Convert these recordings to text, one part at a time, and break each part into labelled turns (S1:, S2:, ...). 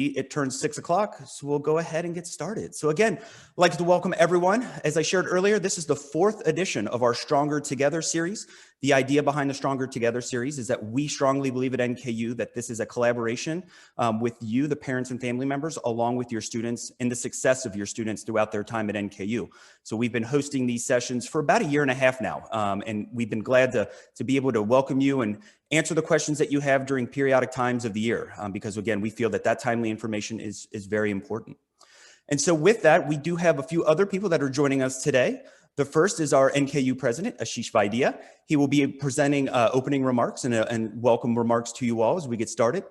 S1: It turns 6 o'clock, so we'll go ahead and get started. So again, I'd like to welcome everyone. As I shared earlier, this is the 4th edition of our Stronger Together series. The idea behind the Stronger Together series is that we strongly believe at NKU that this is a collaboration with you, the parents and family members, along with your students and the success of your students throughout their time at NKU. So we've been hosting these sessions for about a year and a half now, and we've been glad to be able to welcome you and answer the questions that you have during periodic times of the year, because again, we feel that that timely information is very important. And so with that, we do have a few other people that are joining us today. The first is our NKU president, Ashish Vaidya. He will be presenting opening remarks and welcome remarks to you all as we get started.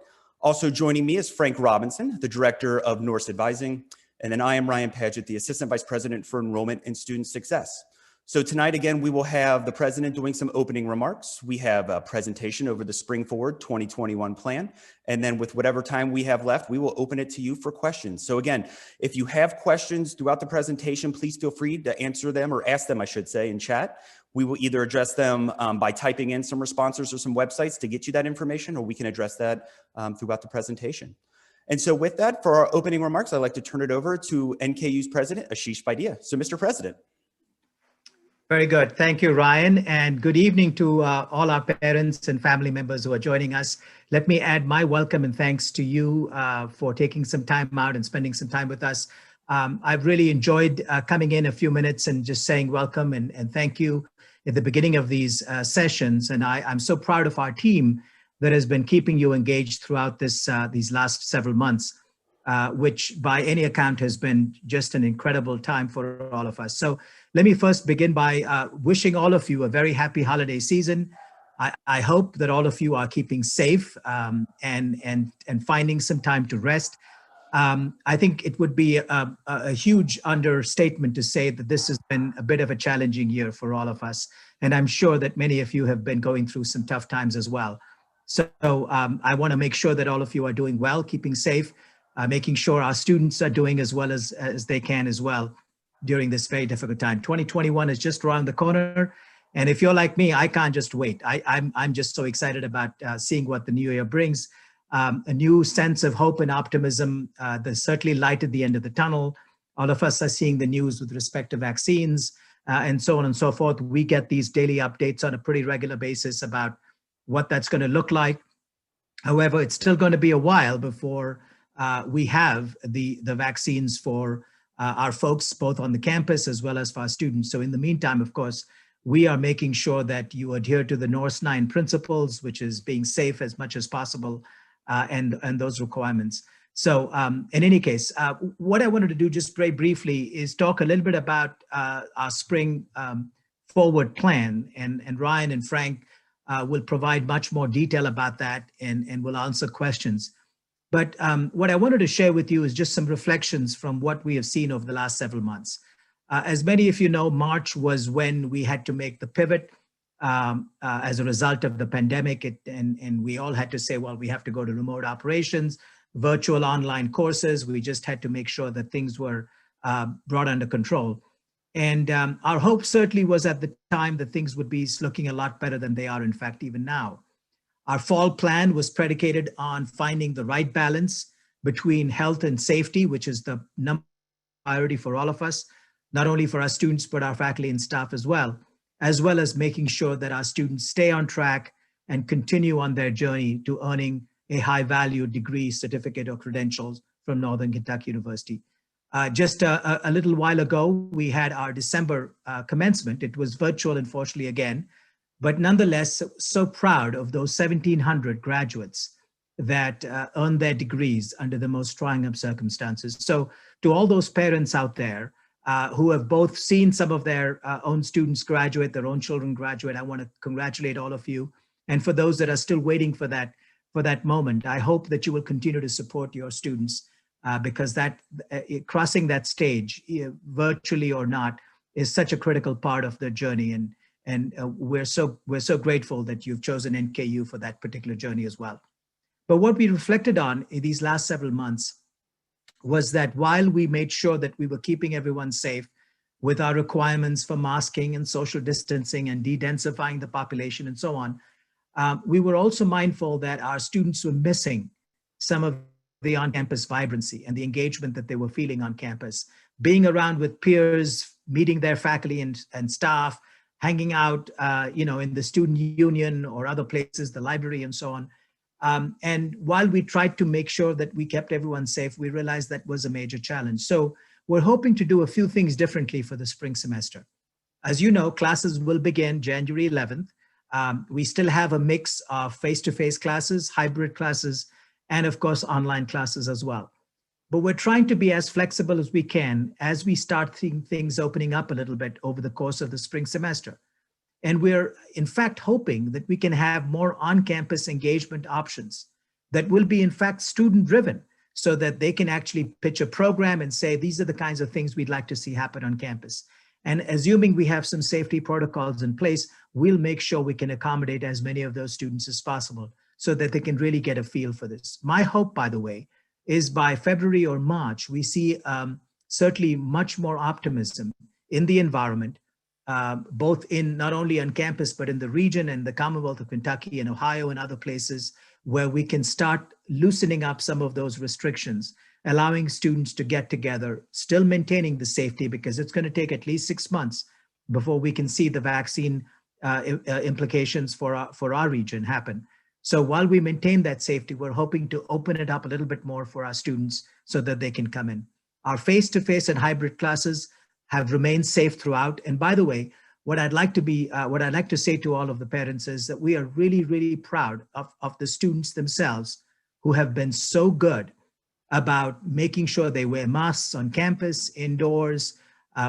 S1: Also joining me is Frank Robinson, the director of Norse Advising. And then I am Ryan Padgett, the assistant vice president for enrollment and student success. So tonight, again, we will have the president doing some opening remarks. We have a presentation over the Spring Forward 2021 plan. And then with whatever time we have left, we will open it to you for questions. So again, if you have questions throughout the presentation, please feel free to answer them or ask them, I should say, in chat. We will either address them by typing in some responses or some websites to get you that information, or we can address that throughout the presentation. And so with that, for our opening remarks, I'd like to turn it over to NKU's president, Ashish Vaidya. So Mr. President.
S2: Very good. Thank you, Ryan. And good evening to all our parents and family members who are joining us. Let me add my welcome and thanks to you for taking some time out and spending some time with us. I've really enjoyed coming in a few minutes and just saying welcome and thank you at the beginning of these sessions. And I'm so proud of our team that has been keeping you engaged throughout these last several months, which by any account has been just an incredible time for all of us. So let me first begin by wishing all of you a very happy holiday season. I hope that all of you are keeping safe and finding some time to rest. I think it would be a huge understatement to say that this has been a bit of a challenging year for all of us. And I'm sure that many of you have been going through some tough times as well. So I want to make sure that all of you are doing well, keeping safe, making sure our students are doing as well as they can as well during this very difficult time. 2021 is just around the corner. And if you're like me, I can't just wait. I'm just so excited about seeing what the new year brings. A new sense of hope and optimism. There's certainly light at the end of the tunnel. All of us are seeing the news with respect to vaccines and so on and so forth. We get these daily updates on a pretty regular basis about what that's going to look like. However, it's still going to be a while before we have the vaccines for our folks, both on the campus as well as for our students. So in the meantime, of course, we are making sure that you adhere to the Norse 9 principles, which is being safe as much as possible, and those requirements. So in any case, what I wanted to do just very briefly is talk a little bit about our Spring Forward plan, and Ryan and Frank will provide much more detail about that and will answer questions. But what I wanted to share with you is just some reflections from what we have seen over the last several months. As many of you know, March was when we had to make the pivot as a result of the pandemic, and we all had to say, well, we have to go to remote operations, virtual online courses. We just had to make sure that things were brought under control. And our hope certainly was at the time that things would be looking a lot better than they are, in fact, even now. Our fall plan was predicated on finding the right balance between health and safety, which is the number one priority for all of us, not only for our students, but our faculty and staff as well as making sure that our students stay on track and continue on their journey to earning a high-value degree, certificate, or credentials from Northern Kentucky University. Just a little while ago, we had our December commencement. It was virtual, unfortunately, again. But nonetheless, so proud of those 1,700 graduates that earned their degrees under the most trying of circumstances. So to all those parents out there who have both seen some of their own students graduate, their own children graduate, I want to congratulate all of you. And for those that are still waiting for that moment, I hope that you will continue to support your students because crossing that stage, virtually or not, is such a critical part of the journey. And we're so grateful that you've chosen NKU for that particular journey as well. But what we reflected on in these last several months was that while we made sure that we were keeping everyone safe with our requirements for masking and social distancing and de-densifying the population and so on, we were also mindful that our students were missing some of the on-campus vibrancy and the engagement that they were feeling on campus, being around with peers, meeting their faculty and staff, hanging out, in the student union or other places, the library and so on. And while we tried to make sure that we kept everyone safe, we realized that was a major challenge. So we're hoping to do a few things differently for the spring semester. As you know, classes will begin January 11th. We still have a mix of face-to-face classes, hybrid classes, and of course, online classes as well. But we're trying to be as flexible as we can as we start seeing things opening up a little bit over the course of the spring semester. And we're in fact hoping that we can have more on-campus engagement options that will be in fact student-driven, so that they can actually pitch a program and say, these are the kinds of things we'd like to see happen on campus. And assuming we have some safety protocols in place, we'll make sure we can accommodate as many of those students as possible so that they can really get a feel for this. My hope, by the way, is by February or March, we see certainly much more optimism in the environment, both in not only on campus, but in the region and the Commonwealth of Kentucky and Ohio and other places, where we can start loosening up some of those restrictions, allowing students to get together, still maintaining the safety, because it's going to take at least 6 months before we can see the vaccine implications for our region happen. So while we maintain that safety, we're hoping to open it up a little bit more for our students so that they can come in. Our face-to-face and hybrid classes have remained safe throughout. And by the way, what I'd like to say to all of the parents is that we are really, really proud of the students themselves who have been so good about making sure they wear masks on campus, indoors,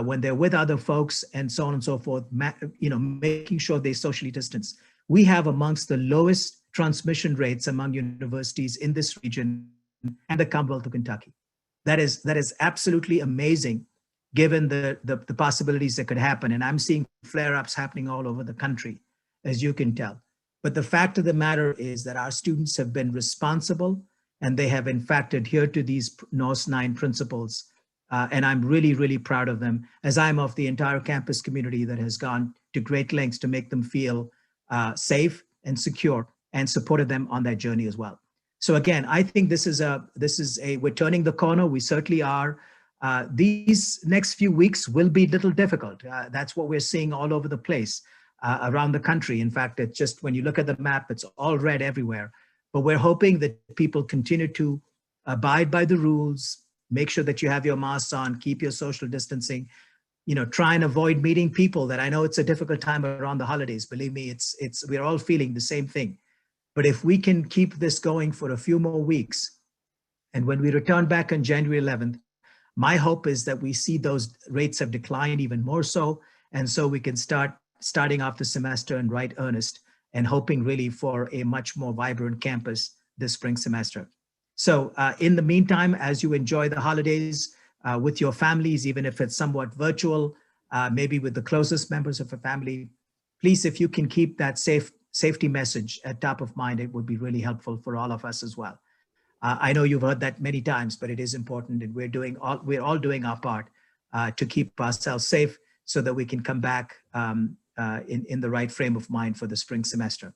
S2: when they're with other folks, and so on and so forth, making sure they socially distance. We have amongst the lowest transmission rates among universities in this region and the Commonwealth of Kentucky. That is absolutely amazing, given the possibilities that could happen. And I'm seeing flare-ups happening all over the country, as you can tell. But the fact of the matter is that our students have been responsible, and they have in fact adhered to these NORS 9 principles. And I'm really, really proud of them, as I'm of the entire campus community that has gone to great lengths to make them feel safe and secure, and supported them on that journey as well. So again, I think we're turning the corner. We certainly are. These next few weeks will be a little difficult. That's what we're seeing all over the place around the country. In fact, it's just, when you look at the map, it's all red everywhere. But we're hoping that people continue to abide by the rules, make sure that you have your masks on, keep your social distancing, try and avoid meeting people. That I know it's a difficult time around the holidays. Believe me, we're all feeling the same thing. But if we can keep this going for a few more weeks, and when we return back on January 11th, my hope is that we see those rates have declined even more so. And so we can starting off the semester in right earnest, and hoping really for a much more vibrant campus this spring semester. So in the meantime, as you enjoy the holidays with your families, even if it's somewhat virtual, maybe with the closest members of a family, please, if you can keep that safety message at top of mind, it would be really helpful for all of us as well. I know you've heard that many times, but it is important, and we're all doing our part to keep ourselves safe so that we can come back in the right frame of mind for the spring semester.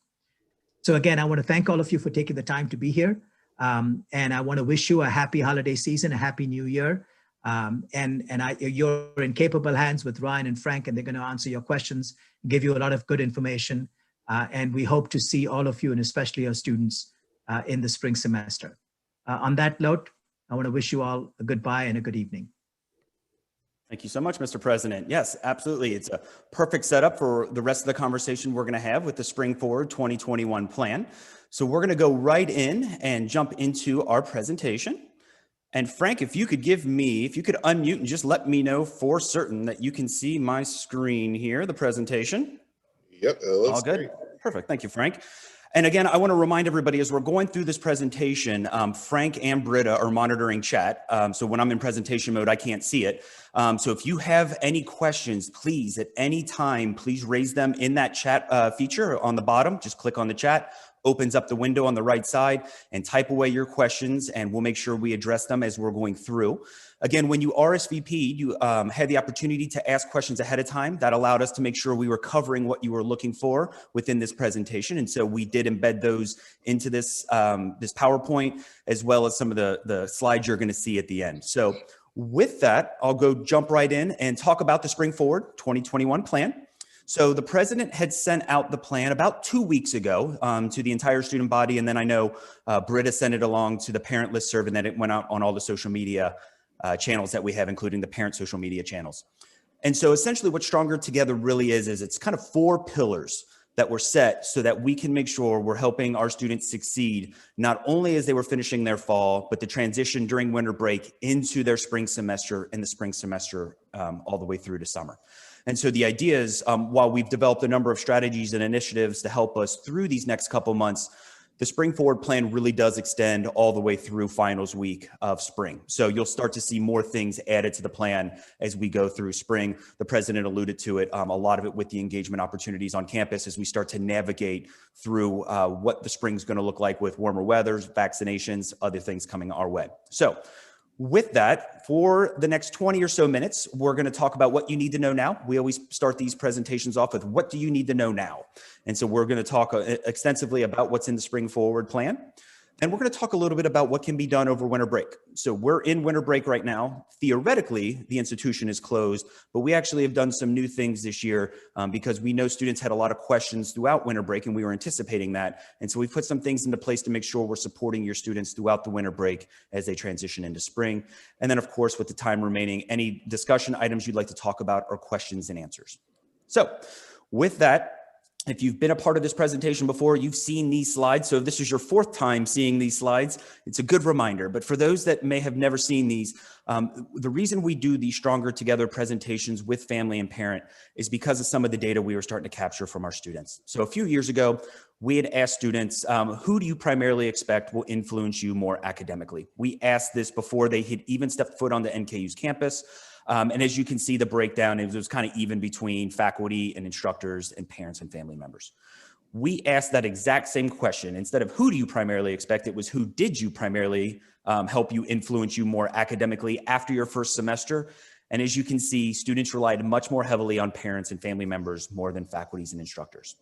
S2: So again, I want to thank all of you for taking the time to be here. And I want to wish you a happy holiday season, a happy new year. You're in capable hands with Ryan and Frank, and they're going to answer your questions, give you a lot of good information. And we hope to see all of you, and especially our students, in the spring semester. On that note, I want to wish you all a goodbye and a good evening.
S1: Thank you so much, Mr. President. Yes, absolutely. It's a perfect setup for the rest of the conversation we're going to have with the Spring Forward 2021 plan. So we're going to go right in and jump into our presentation. And Frank, if you could unmute and just let me know for certain that you can see my screen here, the presentation.
S3: Yep,
S1: all good. Great. Perfect. Thank you, Frank. And again, I want to remind everybody as we're going through this presentation, Frank and Britta are monitoring chat. So when I'm in presentation mode, I can't see it. So if you have any questions, please, at any time, please raise them in that chat feature on the bottom. Just click on the chat, opens up the window on the right side, and type away your questions, and we'll make sure we address them as we're going through. Again, when you RSVP'd, you had the opportunity to ask questions ahead of time. That allowed us to make sure we were covering what you were looking for within this presentation. And so we did embed those into this, this PowerPoint, as well as some of the slides you're going to see at the end. So with that, I'll jump right in and talk about the Spring Forward 2021 plan. So the president had sent out the plan about 2 weeks ago to the entire student body. And then I know Britta sent it along to the parent listserv, and then it went out on all the social media channels that we have, including the parent social media channels. And so essentially what Stronger Together really is it's kind of 4 pillars that were set so that we can make sure we're helping our students succeed, not only as they were finishing their fall, but the transition during winter break into their spring semester and the spring semester all the way through to summer. And so the idea is, while we've developed a number of strategies and initiatives to help us through these next couple months, the Spring Forward plan really does extend all the way through finals week of spring. So you'll start to see more things added to the plan as we go through spring. The president alluded to it, a lot of it with the engagement opportunities on campus as we start to navigate through what the spring's going to look like with warmer weathers, vaccinations, other things coming our way. So with that, for the next 20 or so minutes, we're going to talk about what you need to know now. We always start these presentations off with what do you need to know now? And so we're going to talk extensively about what's in the Spring Forward plan. And we're going to talk a little bit about what can be done over winter break. So we're in winter break right now. Theoretically, the institution is closed, but we actually have done some new things this year because we know students had a lot of questions throughout winter break, and we were anticipating that. And so we put some things into place to make sure we're supporting your students throughout the winter break as they transition into spring. And then, of course, with the time remaining, any discussion items you'd like to talk about or questions and answers. So with that, if you've been a part of this presentation before, you've seen these slides. So if this is your 4th time seeing these slides, it's a good reminder. But for those that may have never seen these, the reason we do these Stronger Together presentations with family and parent is because of some of the data we were starting to capture from our students. So a few years ago, we had asked students, who do you primarily expect will influence you more academically? We asked this before they had even stepped foot on the NKU's campus. And as you can see, the breakdown, it was kind of even between faculty and instructors and parents and family members. We asked that exact same question. Instead of who do you primarily expect, it was who did you primarily help you influence you more academically after your first semester? And as you can see, students relied much more heavily on parents and family members more than faculties and instructors.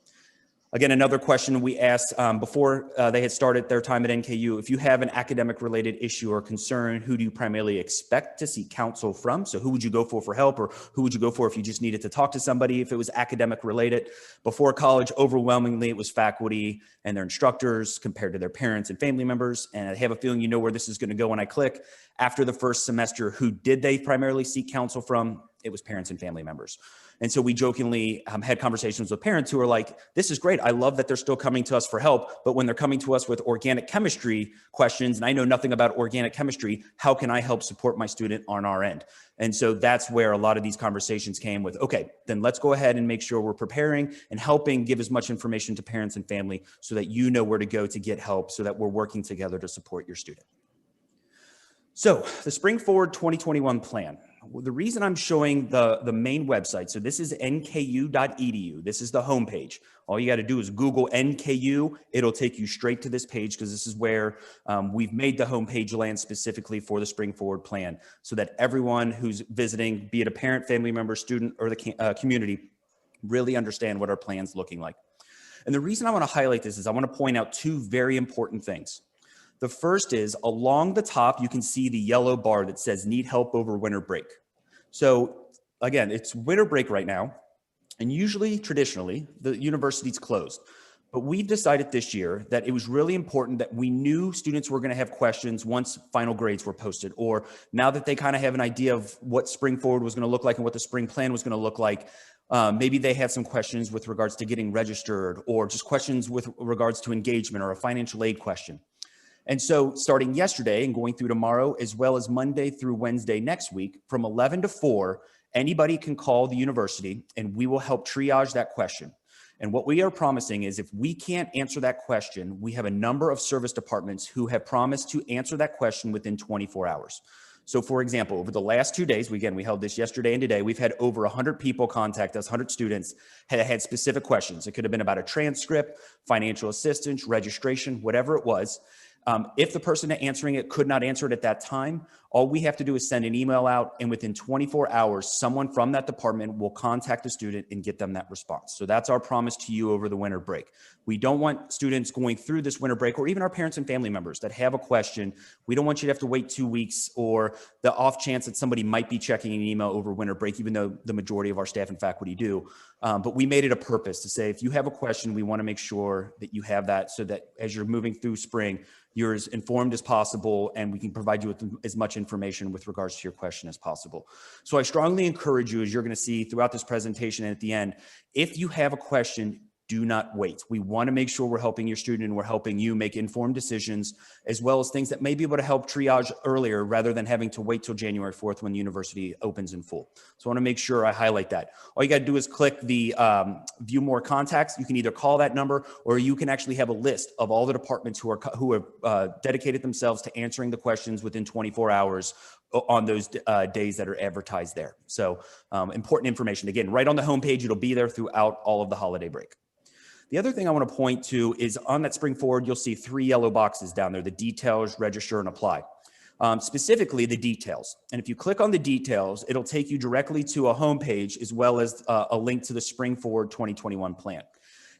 S1: Again, another question we asked before they had started their time at NKU, if you have an academic related issue or concern, who do you primarily expect to seek counsel from? So who would you go for help, or who would you go for if you just needed to talk to somebody if it was academic related? Before college, overwhelmingly, it was faculty and their instructors compared to their parents and family members. And I have a feeling you know where this is going to go when I click. After the first semester, who did they primarily seek counsel from? It was parents and family members. And so we jokingly had conversations with parents who are like, this is great. I love that they're still coming to us for help. But when they're coming to us with organic chemistry questions, and I know nothing about organic chemistry, how can I help support my student on our end? And so that's where a lot of these conversations came with, okay, then let's go ahead and make sure we're preparing and helping give as much information to parents and family so that you know where to go to get help, so that we're working together to support your student. So the Spring Forward 2021 plan. The reason I'm showing the main website, so this is nku.edu. This is the homepage. All you got to do is Google NKU. It'll take you straight to this page because this is where we've made the homepage land specifically for the Spring Forward plan so that everyone who's visiting, be it a parent, family member, student, or the community, really understand what our plan's looking like. And the reason I want to highlight this is I want to point out 2 very important things. The first is along the top, you can see the yellow bar that says need help over winter break. So again, it's winter break right now. And usually, traditionally, the university's closed. But we've decided this year that it was really important that we knew students were going to have questions once final grades were posted, or now that they kind of have an idea of what Spring Forward was going to look like and what the spring plan was going to look like. Maybe they had some questions with regards to getting registered, or just questions with regards to engagement or a financial aid question. And so starting yesterday and going through tomorrow, as well as Monday through Wednesday next week, from 11 to 4, anybody can call the university and we will help triage that question. And what we are promising is if we can't answer that question, we have a number of service departments who have promised to answer that question within 24 hours. So for example, over the last 2 days, we held this yesterday and today, we've had over 100 people contact us, 100 students had specific questions. It could have been about a transcript, financial assistance, registration, whatever it was. If the person answering it could not answer it at that time, all we have to do is send an email out, and within 24 hours, someone from that department will contact the student and get them that response. So that's our promise to you over the winter break. We don't want students going through this winter break, or even our parents and family members that have a question. We don't want you to have to wait 2 weeks, or the off chance that somebody might be checking an email over winter break, even though the majority of our staff and faculty do. But we made it a purpose to say, if you have a question, we want to make sure that you have that, so that as you're moving through spring, you're as informed as possible, and we can provide you with as much information with regards to your question as possible. So I strongly encourage you, as you're going to see throughout this presentation and at the end, if you have a question, do not wait. We want to make sure we're helping your student and we're helping you make informed decisions, as well as things that may be able to help triage earlier rather than having to wait till January 4th when the university opens in full. So I want to make sure I highlight that. All you got to do is click the view more contacts. You can either call that number, or you can actually have a list of all the departments who have dedicated themselves to answering the questions within 24 hours on those days that are advertised there. So important information. Again, right on the homepage, it'll be there throughout all of the holiday break. The other thing I want to point to is on that Spring Forward, you'll see 3 yellow boxes down there: the details, register, and apply. Specifically the details. And if you click on the details, it'll take you directly to a homepage, as well as a link to the Spring Forward 2021 plan.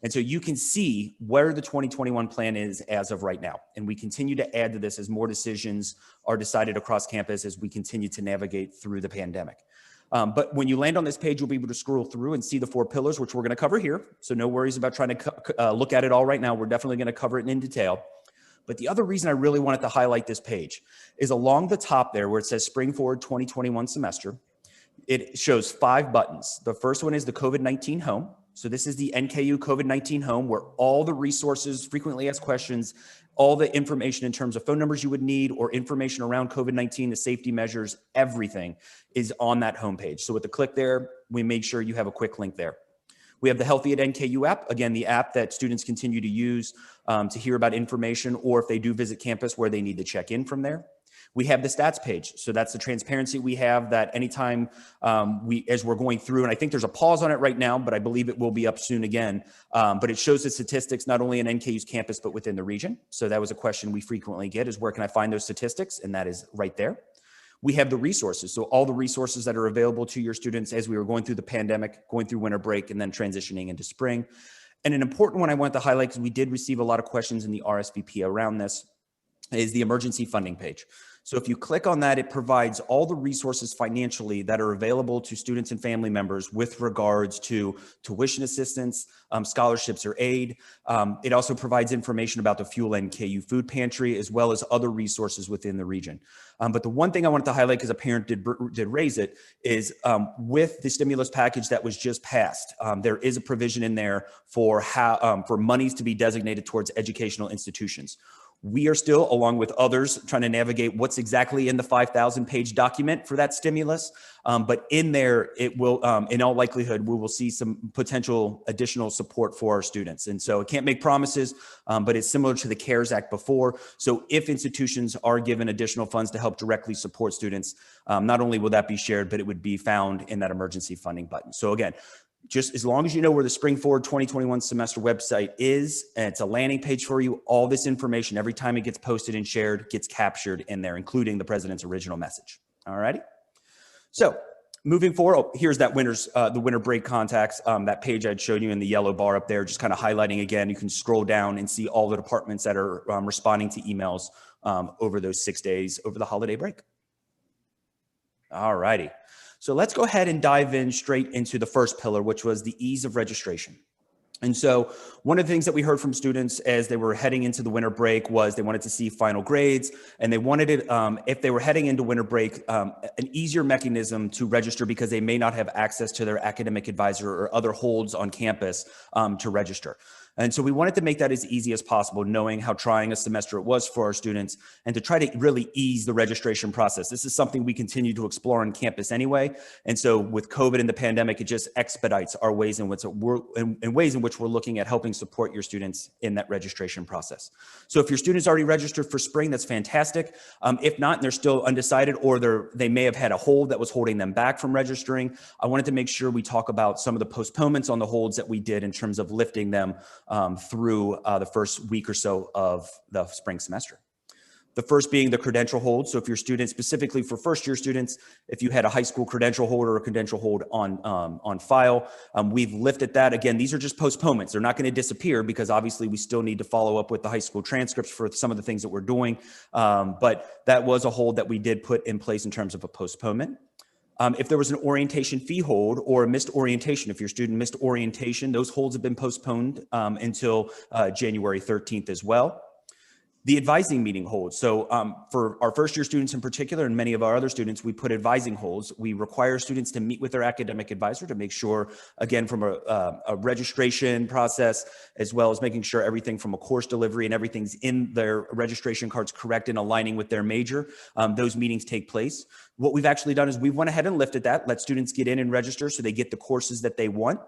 S1: And so you can see where the 2021 plan is as of right now. And we continue to add to this as more decisions are decided across campus as we continue to navigate through the pandemic. But when you land on this page, you'll be able to scroll through and see the 4 pillars, which we're going to cover here. So no worries about trying to look at it all right now. We're definitely going to cover it in detail. But the other reason I really wanted to highlight this page is along the top there where it says Spring Forward 2021 semester, it shows 5 buttons. The first one is the COVID-19 home. So this is the NKU COVID-19 home, where all the resources, frequently asked questions, all the information in terms of phone numbers you would need, or information around COVID-19, the safety measures, everything is on that homepage. So with the click there, we made sure you have a quick link there. We have the Healthy at NKU app, again, the app that students continue to use to hear about information, or if they do visit campus, where they need to check in from there. We have the stats page. So that's the transparency we have, that anytime as we're going through, and I think there's a pause on it right now, but I believe it will be up soon again. But it shows the statistics, not only in NKU's campus, but within the region. So that was a question we frequently get, is where can I find those statistics? And that is right there. We have the resources. So all the resources that are available to your students as we were going through the pandemic, going through winter break, and then transitioning into spring. And an important one I wanted to highlight, because we did receive a lot of questions in the RSVP around this, is the emergency funding page. So if you click on that, it provides all the resources financially that are available to students and family members with regards to tuition assistance, scholarships or aid. It also provides information about the Fuel NKU food pantry, as well as other resources within the region. But the one thing I wanted to highlight, because a parent did raise it, is with the stimulus package that was just passed, there is a provision in there for for monies to be designated towards educational institutions. We are still, along with others, trying to navigate what's exactly in the 5,000-page document for that stimulus. But in there, it will, in all likelihood, we will see some potential additional support for our students. And so I can't make promises, but it's similar to the CARES Act before. So if institutions are given additional funds to help directly support students, not only will that be shared, but it would be found in that emergency funding button. So again, just as long as you know where the Spring Forward 2021 semester website is, and it's a landing page for you, all this information, every time it gets posted and shared, gets captured in there, including the president's original message. All righty. So moving forward, here's that the winter break contacts, that page I'd showed you in the yellow bar up there, just kind of highlighting again. You can scroll down and see all the departments that are responding to emails over those 6 days over the holiday break. All righty. So let's go ahead and dive in straight into the first pillar, which was the ease of registration. And so one of the things that we heard from students as they were heading into the winter break was they wanted to see final grades, and they wanted it, if they were heading into winter break, an easier mechanism to register, because they may not have access to their academic advisor or other holds on campus to register. And so we wanted to make that as easy as possible, knowing how trying a semester it was for our students, and to try to really ease the registration process. This is something we continue to explore on campus anyway. And so with COVID and the pandemic, it just expedites our ways in which we're looking at helping support your students in that registration process. So if your student's already registered for spring, that's fantastic. If not, and they're still undecided, or they may have had a hold that was holding them back from registering, I wanted to make sure we talk about some of the postponements on the holds that we did in terms of lifting them through the first week or so of the spring semester. The first being the credential hold. So if your students, specifically for first year students, if you had a high school credential hold or a credential hold on file, we've lifted that. Again, these are just postponements. They're not going to disappear, because obviously we still need to follow up with the high school transcripts for some of the things that we're doing. But that was a hold that we did put in place in terms of a postponement. If there was an orientation fee hold or a missed orientation, if your student missed orientation, those holds have been postponed until January 13th as well. The advising meeting holds. So for our first year students in particular, and many of our other students, we put advising holds. We require students to meet with their academic advisor to make sure, again, from a registration process, as well as making sure everything from a course delivery and everything's in their registration cards correct and aligning with their major. Those meetings take place. What we've actually done is we went ahead and lifted that, let students get in and register so they get the courses that they want.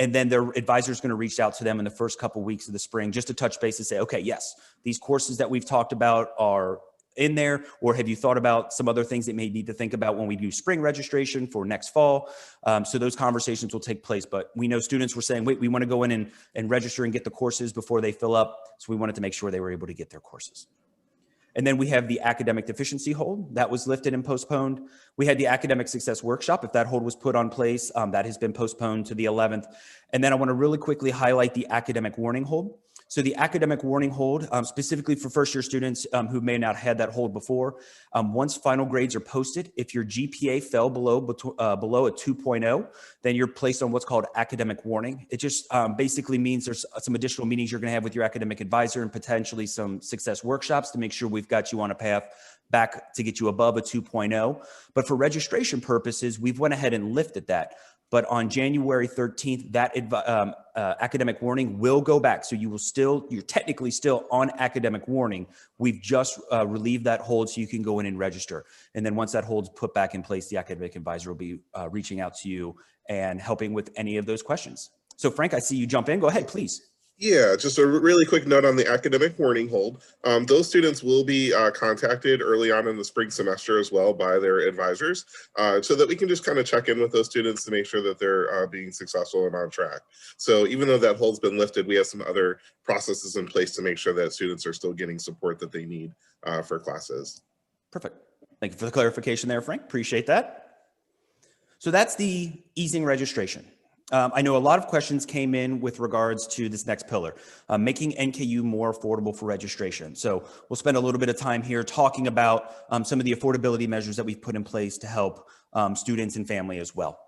S1: And then their advisor is going to reach out to them in the first couple of weeks of the spring just to touch base and say, okay, yes, these courses that we've talked about are in there, or have you thought about some other things that may need to think about when we do spring registration for next fall? So those conversations will take place. But we know students were saying, wait, we want to go in and register and get the courses before they fill up. So we wanted to make sure they were able to get their courses. And then we have the academic deficiency hold that was lifted and postponed. We had the academic success workshop. If that hold was put on place, that has been postponed to the 11th. And then I want to really quickly highlight the academic warning hold. So the academic warning hold, specifically for first year students who may not have had that hold before, once final grades are posted, if your GPA fell below a 2.0, then you're placed on what's called academic warning. It just basically means there's some additional meetings you're going to have with your academic advisor and potentially some success workshops to make sure we've got you on a path back to get you above a 2.0. But for registration purposes, we've went ahead and lifted that. But on January 13th, that academic warning will go back. So you're technically still on academic warning. We've just relieved that hold so you can go in and register. And then once that hold's put back in place, the academic advisor will be reaching out to you and helping with any of those questions. So Frank, I see you jump in. Go ahead, please.
S3: Yeah, just a really quick note on the academic warning hold. Those students will be contacted early on in the spring semester as well by their advisors, so that we can just kind of check in with those students to make sure that they're being successful and on track. So even though that hold's been lifted, we have some other processes in place to make sure that students are still getting support that they need for classes.
S1: Perfect. Thank you for the clarification there, Frank. Appreciate that. So that's the easing registration. I know a lot of questions came in with regards to this next pillar, making NKU more affordable for registration. So we'll spend a little bit of time here talking about some of the affordability measures that we've put in place to help students and family as well.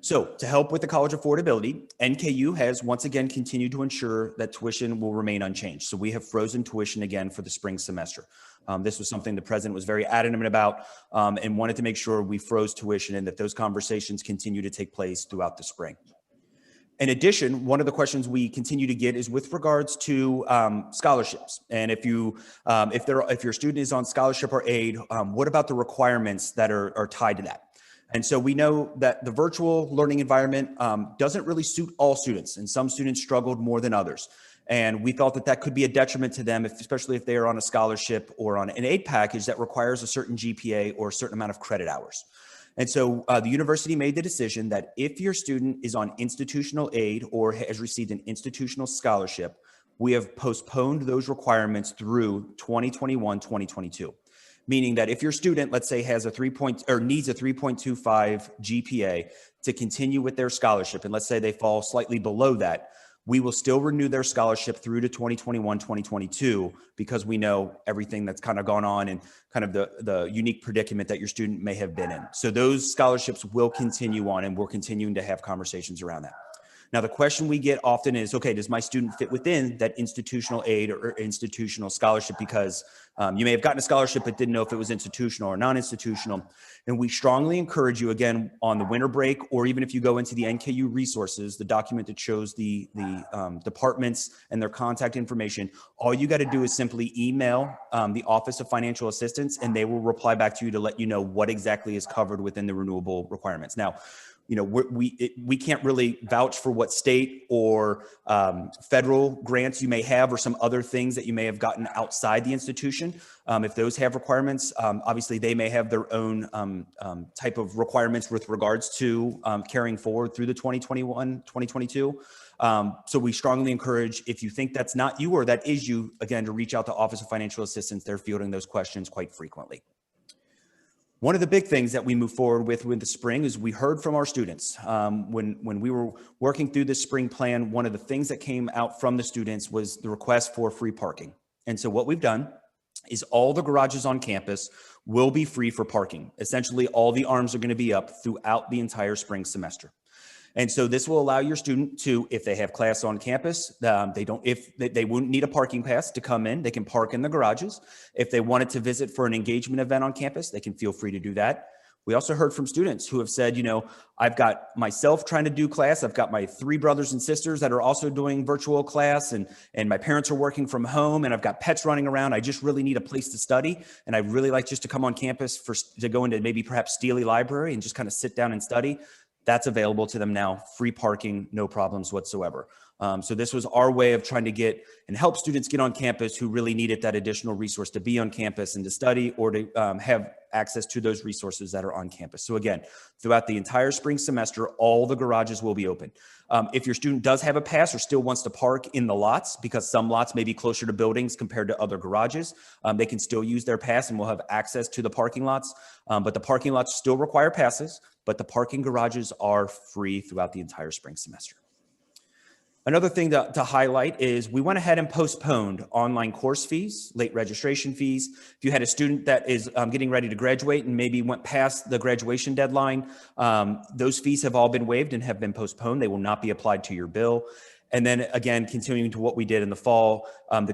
S1: So to help with the college affordability, NKU has once again continued to ensure that tuition will remain unchanged. So we have frozen tuition again for the spring semester. This was something the president was very adamant about and wanted to make sure we froze tuition and that those conversations continue to take place throughout the spring. In addition, one of the questions we continue to get is with regards to scholarships. And if your student is on scholarship or aid, what about the requirements that are tied to that? And so we know that the virtual learning environment doesn't really suit all students, and some students struggled more than others. And we felt that that could be a detriment to them, especially if they are on a scholarship or on an aid package that requires a certain GPA or a certain amount of credit hours. And so the university made the decision that if your student is on institutional aid or has received an institutional scholarship, we have postponed those requirements through 2021-2022. Meaning that if your student, let's say, has needs a 3.25 GPA to continue with their scholarship, and let's say they fall slightly below that, we will still renew their scholarship through to 2021-2022 because we know everything that's kind of gone on and kind of the unique predicament that your student may have been in. So those scholarships will continue on, and we're continuing to have conversations around that. Now, the question we get often is, okay, does my student fit within that institutional aid or institutional scholarship? Because you may have gotten a scholarship, but didn't know if it was institutional or non-institutional. And we strongly encourage you, again, on the winter break, or even if you go into the NKU resources, the document that shows the departments and their contact information, all you got to do is simply email the Office of Financial Assistance, and they will reply back to you to let you know what exactly is covered within the renewable requirements. Now, we can't really vouch for what state or federal grants you may have, or some other things that you may have gotten outside the institution. If those have requirements, obviously they may have their own type of requirements with regards to carrying forward through the 2021, 2022. So we strongly encourage, if you think that's not you or that is you, again, to reach out to Office of Financial Assistance. They're fielding those questions quite frequently. One of the big things that we move forward with the spring is we heard from our students. When we were working through this spring plan, one of the things that came out from the students was the request for free parking. And so what we've done is all the garages on campus will be free for parking. Essentially, all the arms are going to be up throughout the entire spring semester. And so this will allow your student to, if they have class on campus, they wouldn't need a parking pass to come in, they can park in the garages. If they wanted to visit for an engagement event on campus, they can feel free to do that. We also heard from students who have said, I've got myself trying to do class. I've got my 3 brothers and sisters that are also doing virtual class, and my parents are working from home, and I've got pets running around. I just really need a place to study. And I really like just to come on campus to go into maybe perhaps Steely Library and just kind of sit down and study. That's available to them now, free parking, no problems whatsoever. So this was our way of trying to get and help students get on campus who really needed that additional resource to be on campus and to study, or to have access to those resources that are on campus. So again, throughout the entire spring semester, all the garages will be open. If your student does have a pass or still wants to park in the lots, because some lots may be closer to buildings compared to other garages, they can still use their pass and will have access to the parking lots. But the parking lots still require passes, but the parking garages are free throughout the entire spring semester. Another thing to highlight is we went ahead and postponed online course fees, late registration fees. If you had a student that is getting ready to graduate and maybe went past the graduation deadline, those fees have all been waived and have been postponed. They will not be applied to your bill. And then again, continuing to what we did in the fall, the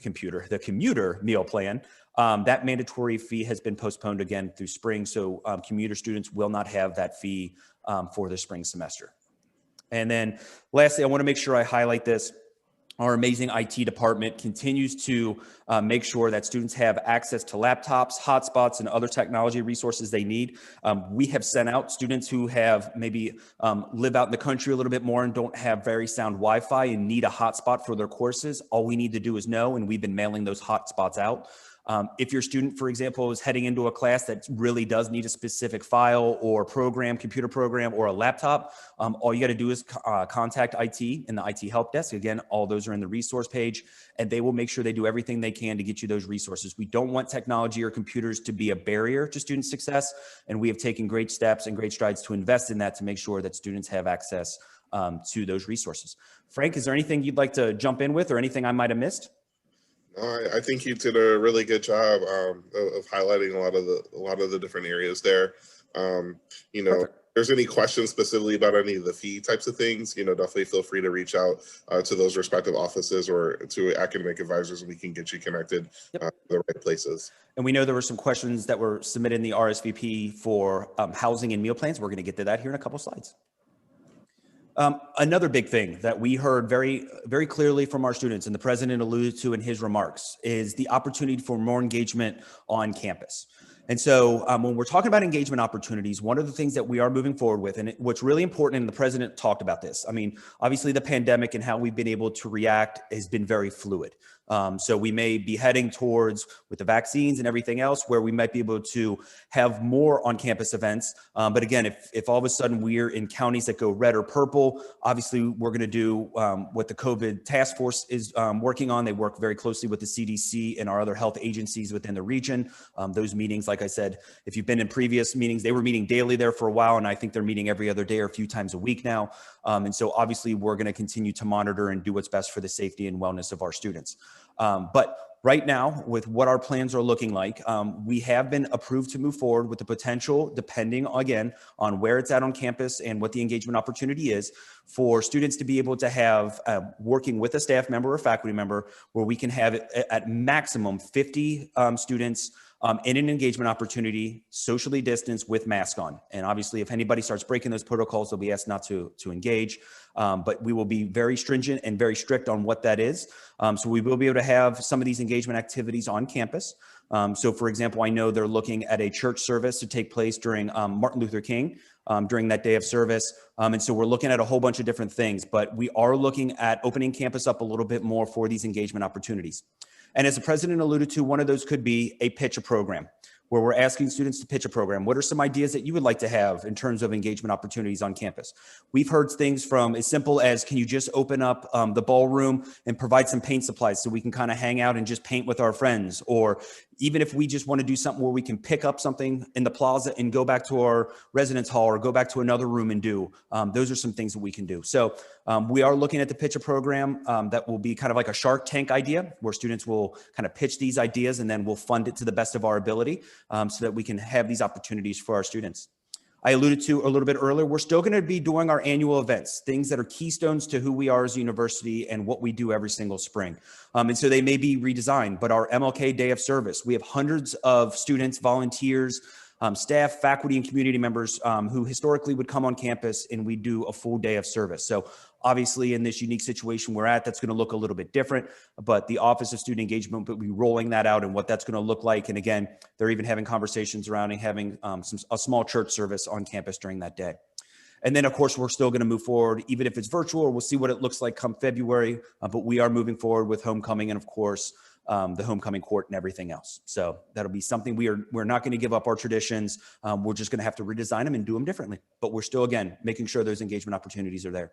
S1: commuter meal plan, that mandatory fee has been postponed again through spring. So commuter students will not have that fee for the spring semester. And then lastly, I want to make sure I highlight this. Our amazing IT department continues to make sure that students have access to laptops, hotspots, and other technology resources they need. We have sent out students who have maybe live out in the country a little bit more and don't have very sound Wi-Fi and need a hotspot for their courses. All we need to do is know, and we've been mailing those hotspots out. If your student, for example, is heading into a class that really does need a specific file or program, computer program, or a laptop, all you got to do is contact IT and the IT help desk. Again, all those are in the resource page, and they will make sure they do everything they can to get you those resources. We don't want technology or computers to be a barrier to student success, and we have taken great steps and great strides to invest in that to make sure that students have access to those resources. Frank, is there anything you'd like to jump in with, or anything I might have missed?
S3: I think you did a really good job of highlighting a lot of the different areas there. If there's any questions specifically about any of the fee types of things, definitely feel free to reach out to those respective offices or to academic advisors, and we can get you connected to the right places.
S1: And we know there were some questions that were submitted in the RSVP for housing and meal plans. We're going to get to that here in a couple of slides. Another big thing that we heard very, very clearly from our students, and the president alluded to in his remarks, is the opportunity for more engagement on campus. And so when we're talking about engagement opportunities, one of the things that we are moving forward with, and what's really important, and the president talked about this, obviously the pandemic and how we've been able to react has been very fluid. So we may be heading towards, with the vaccines and everything else, where we might be able to have more on-campus events. But again, if all of a sudden we're in counties that go red or purple, obviously we're going to do what the COVID task force is working on. They work very closely with the CDC and our other health agencies within the region. Those meetings, like I said, if you've been in previous meetings, they were meeting daily there for a while, and I think they're meeting every other day or a few times a week now. And so obviously we're going to continue to monitor and do what's best for the safety and wellness of our students. But right now, with what our plans are looking like, we have been approved to move forward with the potential, depending again on where it's at on campus and what the engagement opportunity is, for students to be able to have working with a staff member or faculty member, where we can have at maximum 50 students in an engagement opportunity, socially distanced with mask on. And obviously, if anybody starts breaking those protocols, they'll be asked not to engage. But we will be very stringent and very strict on what that is. So we will be able to have some of these engagement activities on campus. So for example, I know they're looking at a church service to take place during Martin Luther King, during that day of service. And so we're looking at a whole bunch of different things, but we are looking at opening campus up a little bit more for these engagement opportunities. And as the president alluded to, one of those could be a pitch a program, where we're asking students to pitch a program. What are some ideas that you would like to have in terms of engagement opportunities on campus? We've heard things from as simple as, can you just open up the ballroom and provide some paint supplies so we can kind of hang out and just paint with our friends? Or even if we just want to do something where we can pick up something in the plaza and go back to our residence hall or go back to another room and do, those are some things that we can do. So we are looking at the pitch a program that will be kind of like a Shark Tank idea, where students will kind of pitch these ideas and then we'll fund it to the best of our ability, so that we can have these opportunities for our students. I alluded to a little bit earlier, we're still going to be doing our annual events, things that are keystones to who we are as a university and what we do every single spring. And so they may be redesigned, but our MLK Day of Service, we have hundreds of students, volunteers, staff, faculty, and community members who historically would come on campus, and we do a full day of service. So obviously in this unique situation we're at, that's going to look a little bit different, but the Office of Student Engagement will be rolling that out and what that's going to look like. And again, they're even having conversations around having a small church service on campus during that day. And then of course, we're still going to move forward, even if it's virtual, or we'll see what it looks like come February, but we are moving forward with homecoming and of course, the homecoming court and everything else. So that'll be something we're not going to give up our traditions. We're just going to have to redesign them and do them differently, but we're still, again, making sure those engagement opportunities are there.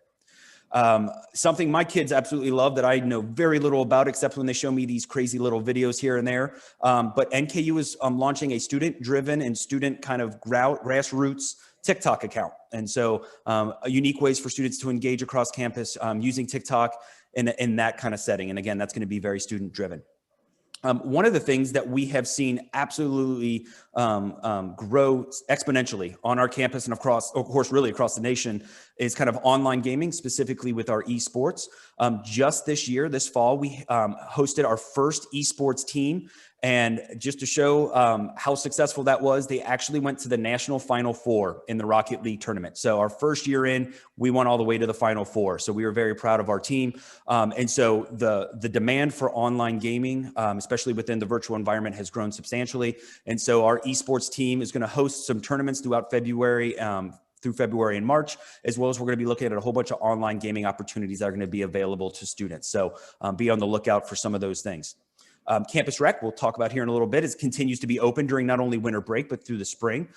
S1: Something my kids absolutely love that I know very little about, except when they show me these crazy little videos here and there. But NKU is launching a student-driven and student kind of grassroots TikTok account. And so unique ways for students to engage across campus using TikTok in that kind of setting. And again, that's going to be very student-driven. One of the things that we have seen absolutely grow exponentially on our campus and of course, really across the nation is kind of online gaming, specifically with our esports. Just this year, this fall, we hosted our first esports team. And just to show how successful that was, they actually went to the National Final Four in the Rocket League tournament. So our first year in, we went all the way to the Final Four. So we were very proud of our team. And so the demand for online gaming, especially within the virtual environment, has grown substantially. And so our esports team is going to host some tournaments throughout February, through February and March, as well as we're going to be looking at a whole bunch of online gaming opportunities that are going to be available to students. So be on the lookout for some of those things. Campus Rec, we'll talk about here in a little bit, it continues to be open during not only winter break, but through the spring.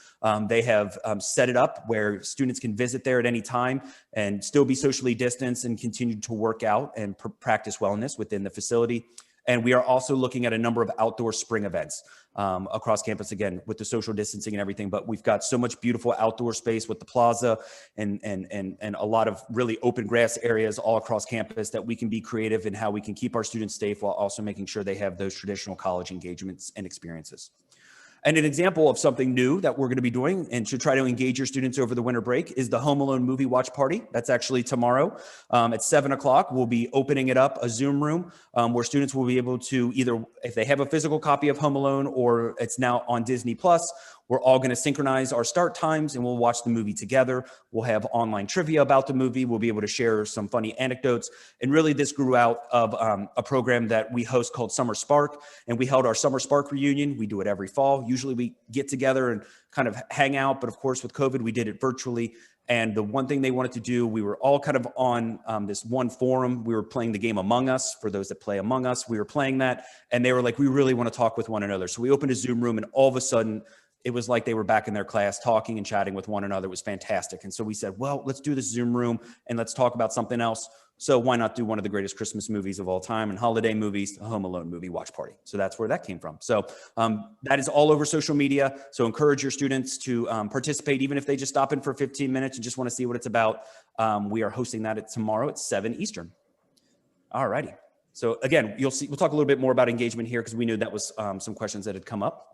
S1: They have set it up where students can visit there at any time and still be socially distanced and continue to work out and practice wellness within the facility. And we are also looking at a number of outdoor spring events across campus, again, with the social distancing and everything. But we've got so much beautiful outdoor space with the plaza and a lot of really open grass areas all across campus that we can be creative in how we can keep our students safe while also making sure they have those traditional college engagements and experiences. And an example of something new that we're going to be doing and to try to engage your students over the winter break is the Home Alone movie watch party. That's actually tomorrow at 7 o'clock. We'll be opening it up, a Zoom room where students will be able to either, if they have a physical copy of Home Alone or it's now on Disney Plus, we're all going to synchronize our start times and we'll watch the movie together. We'll have online trivia about the movie. We'll be able to share some funny anecdotes. And really this grew out of a program that we host called Summer Spark. And we held our Summer Spark reunion. We do it every fall. Usually we get together and kind of hang out. But of course with COVID, we did it virtually. And the one thing they wanted to do, we were all kind of on this one forum. We were playing the game Among Us. For those that play Among Us, we were playing that. And they were like, we really want to talk with one another. So we opened a Zoom room and all of a sudden, it was like they were back in their class talking and chatting with one another. It was fantastic. And so we said, well, let's do this Zoom room and let's talk about something else. So why not do one of the greatest Christmas movies of all time and holiday movies, the Home Alone movie watch party. So that's where that came from. So that is all over social media. So encourage your students to participate, even if they just stop in for 15 minutes and just want to see what it's about. We are hosting that tomorrow at 7 Eastern. All righty. So again, we'll talk a little bit more about engagement here because we knew that was some questions that had come up.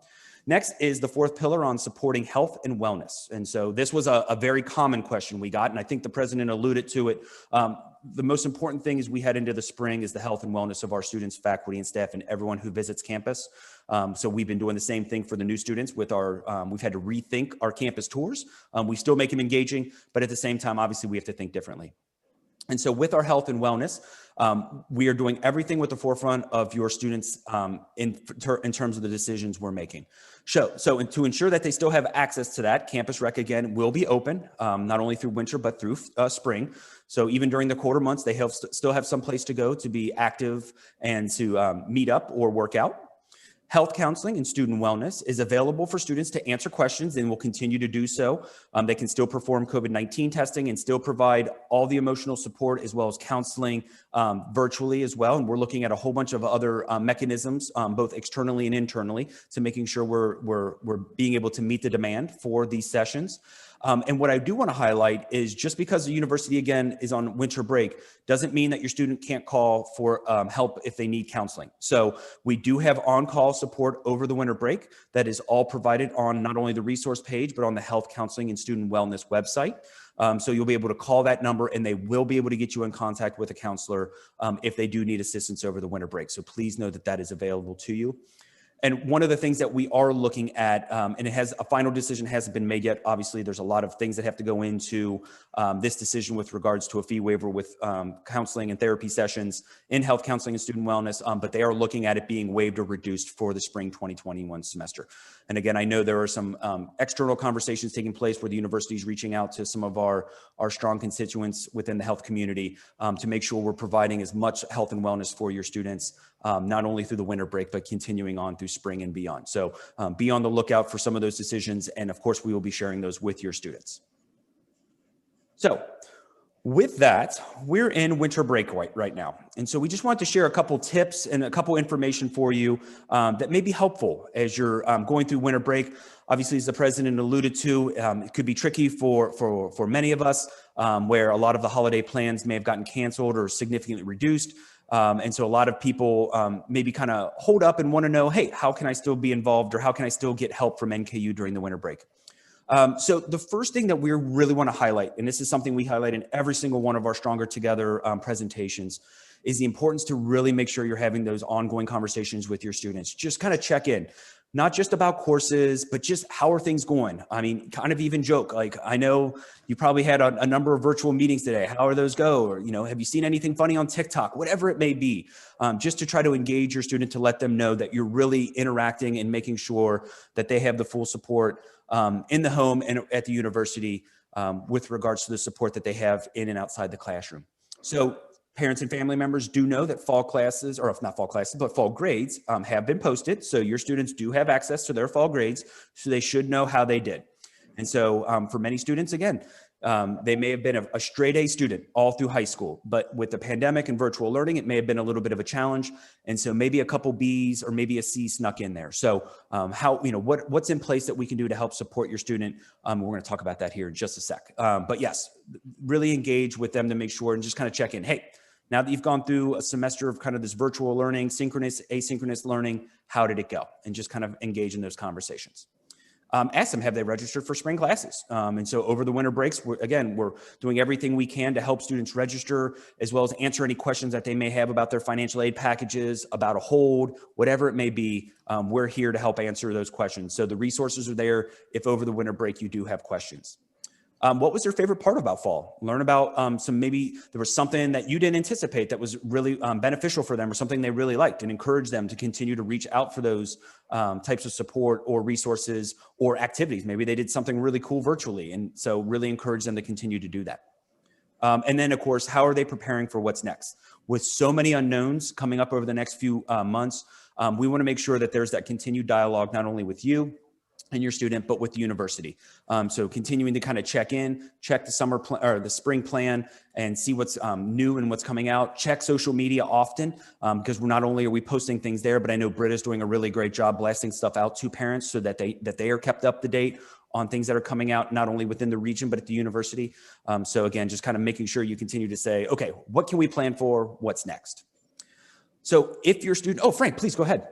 S1: Next is the fourth pillar on supporting health and wellness. And so this was a very common question we got, and I think the president alluded to it. The most important thing as we head into the spring is the health and wellness of our students, faculty, and staff, and everyone who visits campus. So we've been doing the same thing for the new students with our, we've had to rethink our campus tours. We still make them engaging, but at the same time, obviously we have to think differently. And so with our health and wellness, we are doing everything with the forefront of your students in terms of the decisions we're making. So to ensure that they still have access to that, Campus Rec again will be open, not only through winter, but through spring. So even during the quarter months, they still have some place to go to be active and to meet up or work out. Health counseling and student wellness is available for students to answer questions and will continue to do so. They can still perform COVID-19 testing and still provide all the emotional support as well as counseling virtually as well. And we're looking at a whole bunch of other mechanisms, both externally and internally, to making sure we're being able to meet the demand for these sessions. And what I do want to highlight is just because the university, again, is on winter break, doesn't mean that your student can't call for help if they need counseling. So we do have on-call support over the winter break that is all provided on not only the resource page, but on the health counseling and student wellness website. So you'll be able to call that number and they will be able to get you in contact with a counselor if they do need assistance over the winter break. So please know that that is available to you. And one of the things that we are looking at, and it has a final decision hasn't been made yet. Obviously, there's a lot of things that have to go into this decision with regards to a fee waiver with counseling and therapy sessions in health counseling and student wellness, but they are looking at it being waived or reduced for the spring 2021 semester. And again, I know there are some external conversations taking place where the university is reaching out to some of our strong constituents within the health community to make sure we're providing as much health and wellness for your students, not only through the winter break, but continuing on through spring and beyond. So be on the lookout for some of those decisions. And of course, we will be sharing those with your students. So with that, we're in winter break right now. And so we just want to share a couple tips and a couple information for you that may be helpful as you're going through winter break. Obviously, as the president alluded to, it could be tricky for many of us where a lot of the holiday plans may have gotten canceled or significantly reduced. And so a lot of people maybe kind of hold up and want to know, hey, how can I still be involved or how can I still get help from NKU during the winter break? So the first thing that we really want to highlight, and this is something we highlight in every single one of our Stronger Together presentations, is the importance to really make sure you're having those ongoing conversations with your students. Just kind of check in, not just about courses, but just how are things going? I mean, kind of even joke, like, I know you probably had a number of virtual meetings today. How are those go? Or, you know, have you seen anything funny on TikTok? Whatever it may be, just to try to engage your student to let them know that you're really interacting and making sure that they have the full support in the home and at the university with regards to the support that they have in and outside the classroom. So parents and family members do know that fall classes, or if not fall classes, but fall grades have been posted. So your students do have access to their fall grades, so they should know how they did. And so for many students, again, they may have been a straight A student all through high school, but with the pandemic and virtual learning, it may have been a little bit of a challenge. And so maybe a couple B's or maybe a C snuck in there. So what's in place that we can do to help support your student? We're going to talk about that here in just a sec. But yes, really engage with them to make sure and just kind of check in. Hey, now that you've gone through a semester of kind of this virtual learning, synchronous, asynchronous learning, how did it go? And just kind of engage in those conversations. Ask them, have they registered for spring classes? And so over the winter breaks, we're doing everything we can to help students register, as well as answer any questions that they may have about their financial aid packages, about a hold, whatever it may be. We're here to help answer those questions. So the resources are there if over the winter break you do have questions. What was their favorite part about fall? Learn about maybe there was something that you didn't anticipate that was really beneficial for them or something they really liked, and encourage them to continue to reach out for those types of support or resources or activities. Maybe they did something really cool virtually. And so really encourage them to continue to do that. And then, of course, how are they preparing for what's next? With so many unknowns coming up over the next few months, we want to make sure that there's that continued dialogue, not only with you and your student, but with the university. So continuing to kind of check in, check the summer or the spring plan and see what's new and what's coming out. Check social media often because not only are we posting things there, but I know Britta's doing a really great job blasting stuff out to parents so that they are kept up to date on things that are coming out, not only within the region, but at the university. So again, just kind of making sure you continue to say, okay, what can we plan for? What's next? So if your student, oh, Frank, please go ahead.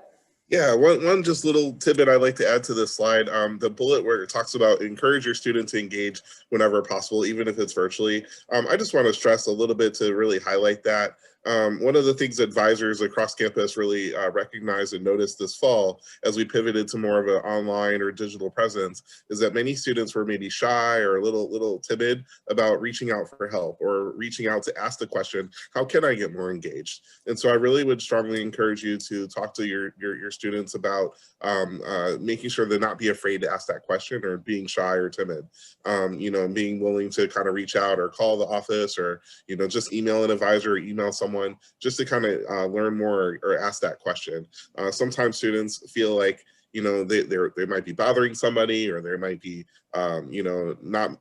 S3: Yeah, one just little tidbit I'd like to add to this slide, the bullet where it talks about encourage your student to engage whenever possible, even if it's virtually. I just want to stress a little bit to really highlight that. One of the things advisors across campus really recognized and noticed this fall as we pivoted to more of an online or digital presence is that many students were maybe shy or a little timid about reaching out for help or reaching out to ask the question, how can I get more engaged? And so I really would strongly encourage you to talk to your students about making sure to not be afraid to ask that question or being shy or timid, being willing to kind of reach out or call the office or, just email an advisor or email someone just to kind of learn more or ask that question. Sometimes students feel like, they might be bothering somebody or they might be, not,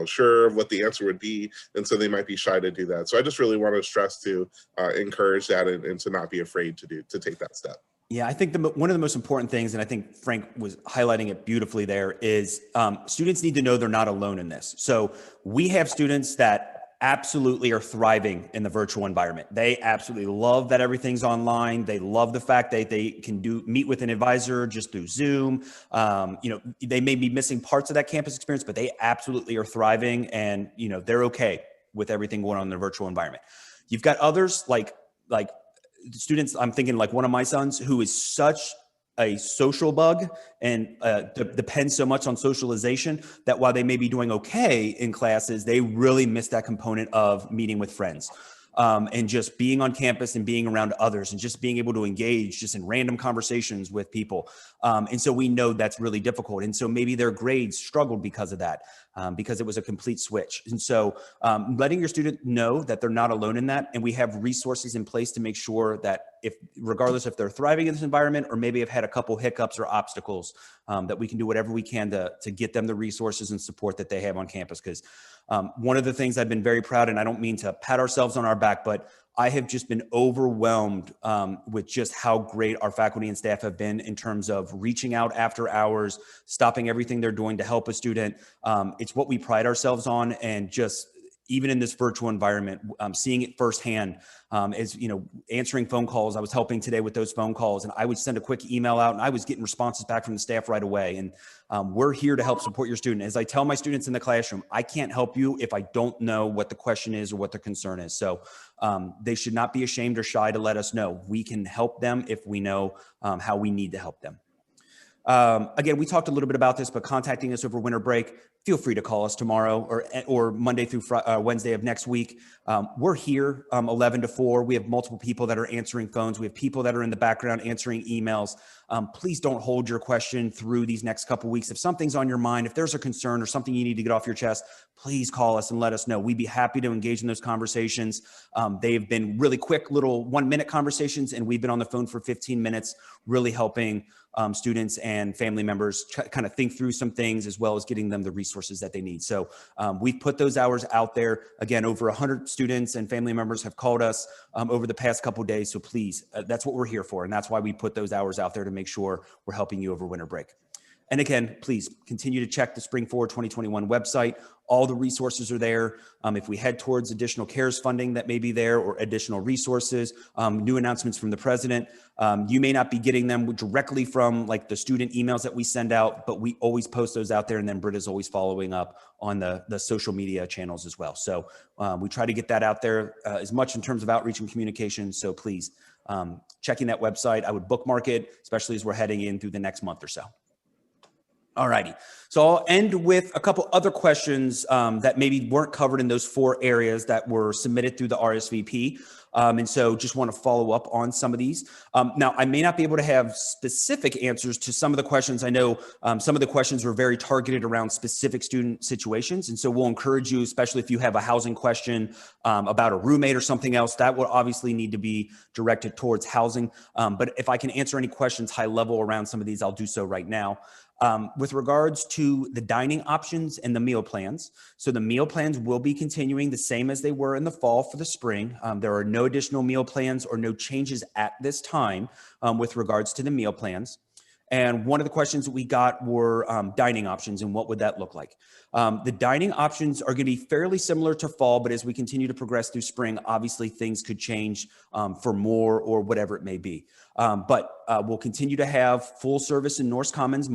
S3: sure of what the answer would be. And so they might be shy to do that. So I just really want to stress to encourage that and to not be afraid to take that step.
S1: Yeah, I think one of the most important things, and I think Frank was highlighting it beautifully there, is students need to know they're not alone in this. So we have students that absolutely are thriving in the virtual environment. They absolutely love that everything's online. They love the fact that they can meet with an advisor just through Zoom. They may be missing parts of that campus experience, but they absolutely are thriving, and they're okay with everything going on in the virtual environment. You've got others like students, I'm thinking like one of my sons who is such a social bug and depends so much on socialization that while they may be doing okay in classes, they really miss that component of meeting with friends. And just being on campus and being around others and just being able to engage just in random conversations with people. And so we know that's really difficult. And so maybe their grades struggled because of that, because it was a complete switch. And so letting your student know that they're not alone in that, and we have resources in place to make sure that regardless if they're thriving in this environment or maybe have had a couple hiccups or obstacles, that we can do whatever we can to get them the resources and support that they have on campus. Because one of the things I've been very proud, and I don't mean to pat ourselves on our back, but I have just been overwhelmed with just how great our faculty and staff have been in terms of reaching out after hours, stopping everything they're doing to help a student. It's what we pride ourselves on, and just even in this virtual environment, seeing it firsthand is, answering phone calls. I was helping today with those phone calls, and I would send a quick email out and I was getting responses back from the staff right away. And we're here to help support your student. As I tell my students in the classroom, I can't help you if I don't know what the question is or what the concern is. So they should not be ashamed or shy to let us know. We can help them if we know how we need to help them. Again, we talked a little bit about this, but contacting us over winter break, feel free to call us tomorrow or Monday through Wednesday of next week. We're here 11 to 4. We have multiple people that are answering phones. We have people that are in the background answering emails. Please don't hold your question through these next couple of weeks. If something's on your mind, if there's a concern or something you need to get off your chest, please call us and let us know. We'd be happy to engage in those conversations. They've been really quick little 1-minute conversations, and we've been on the phone for 15 minutes, really helping students and family members kind of think through some things, as well as getting them the resources that they need. So we've put those hours out there. Again, over 100 students and family members have called us over the past couple of days. So please, that's what we're here for. And that's why we put those hours out there, to make sure we're helping you over winter break. And again, please continue to check the Spring Forward 2021 website. All the resources are there. If we head towards additional CARES funding that may be there, or additional resources, new announcements from the president, you may not be getting them directly from like the student emails that we send out, but we always post those out there. And then Britta's always following up on the social media channels as well. So we try to get that out there as much in terms of outreach and communication. So please, checking that website, I would bookmark it, especially as we're heading in through the next month or so. All righty. So I'll end with a couple other questions that maybe weren't covered in those 4 areas that were submitted through the RSVP. And so just want to follow up on some of these. Now, I may not be able to have specific answers to some of the questions. I know some of the questions were very targeted around specific student situations. And so we'll encourage you, especially if you have a housing question about a roommate or something else, that will obviously need to be directed towards housing. But if I can answer any questions high level around some of these, I'll do so right now. With regards to the dining options and the meal plans. So the meal plans will be continuing the same as they were in the fall for the spring. There are no additional meal plans or no changes at this time with regards to the meal plans. And one of the questions that we got were dining options and what would that look like. The dining options are going to be fairly similar to fall, but as we continue to progress through spring, obviously things could change for more or whatever it may be. But we'll continue to have full service in Norse Commons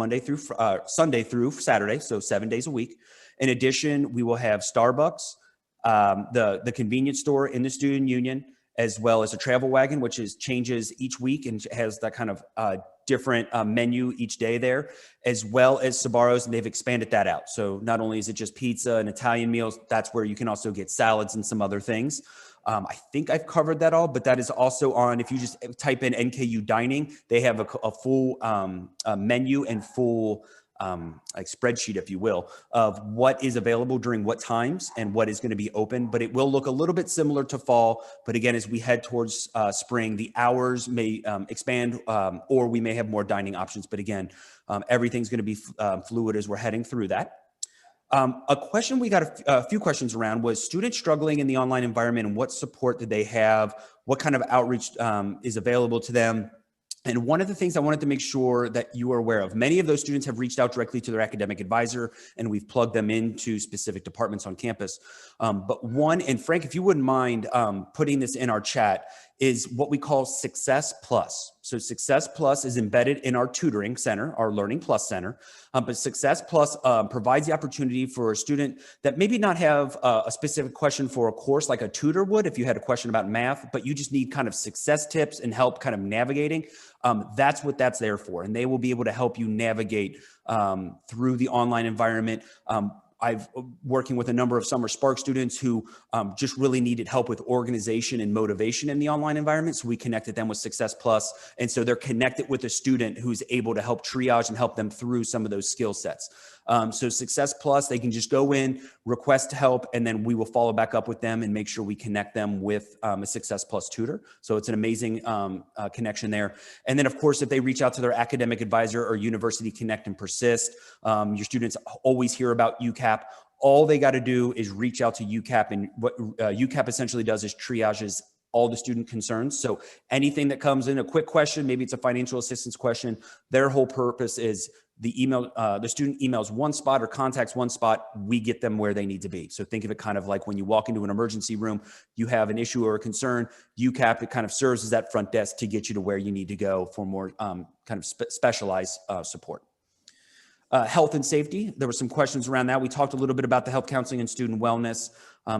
S1: Sunday through Saturday, so 7 days a week. In addition, we will have Starbucks, the convenience store in the student union, as well as a travel wagon, which changes each week and has that kind of different menu each day there, as well as Sbarro's, and they've expanded that out. So not only is it just pizza and Italian meals, that's where you can also get salads and some other things. I think I've covered that all, but that is also on, if you just type in NKU dining, they have a full menu and full like spreadsheet, if you will, of what is available during what times and what is going to be open. But it will look a little bit similar to fall. But again, as we head towards spring, the hours may expand or we may have more dining options. But again, everything's going to be fluid as we're heading through that. A question we got a few questions around was students struggling in the online environment and what support did they have? What kind of outreach is available to them? And one of the things I wanted to make sure that you are aware of, many of those students have reached out directly to their academic advisor, and we've plugged them into specific departments on campus. But one, and Frank, if you wouldn't mind putting this in our chat, is what we call Success Plus. So Success Plus is embedded in our tutoring center, our Learning Plus Center. But Success Plus provides the opportunity for a student that maybe not have a specific question for a course like a tutor would if you had a question about math, but you just need kind of success tips and help kind of navigating. That's what that's there for. And they will be able to help you navigate through the online environment. I've working with a number of Summer Spark students who just really needed help with organization and motivation in the online environment. So we connected them with Success Plus. And so they're connected with a student who's able to help triage and help them through some of those skill sets. So Success Plus, they can just go in, request help, and then we will follow back up with them and make sure we connect them with a Success Plus tutor. So it's an amazing connection there. And then of course, if they reach out to their academic advisor or University Connect and Persist, your students always hear about UCAP. All they got to do is reach out to UCAP, and what UCAP essentially does is triages all the student concerns. So anything that comes in, a quick question, maybe it's a financial assistance question, their whole purpose is the student emails one spot or contacts one spot, we get them where they need to be. So think of it kind of like when you walk into an emergency room, you have an issue or a concern, UCAP, it kind of serves as that front desk to get you to where you need to go for more kind of specialized support. Health and safety, there were some questions around that. We talked a little bit about the health counseling and student wellness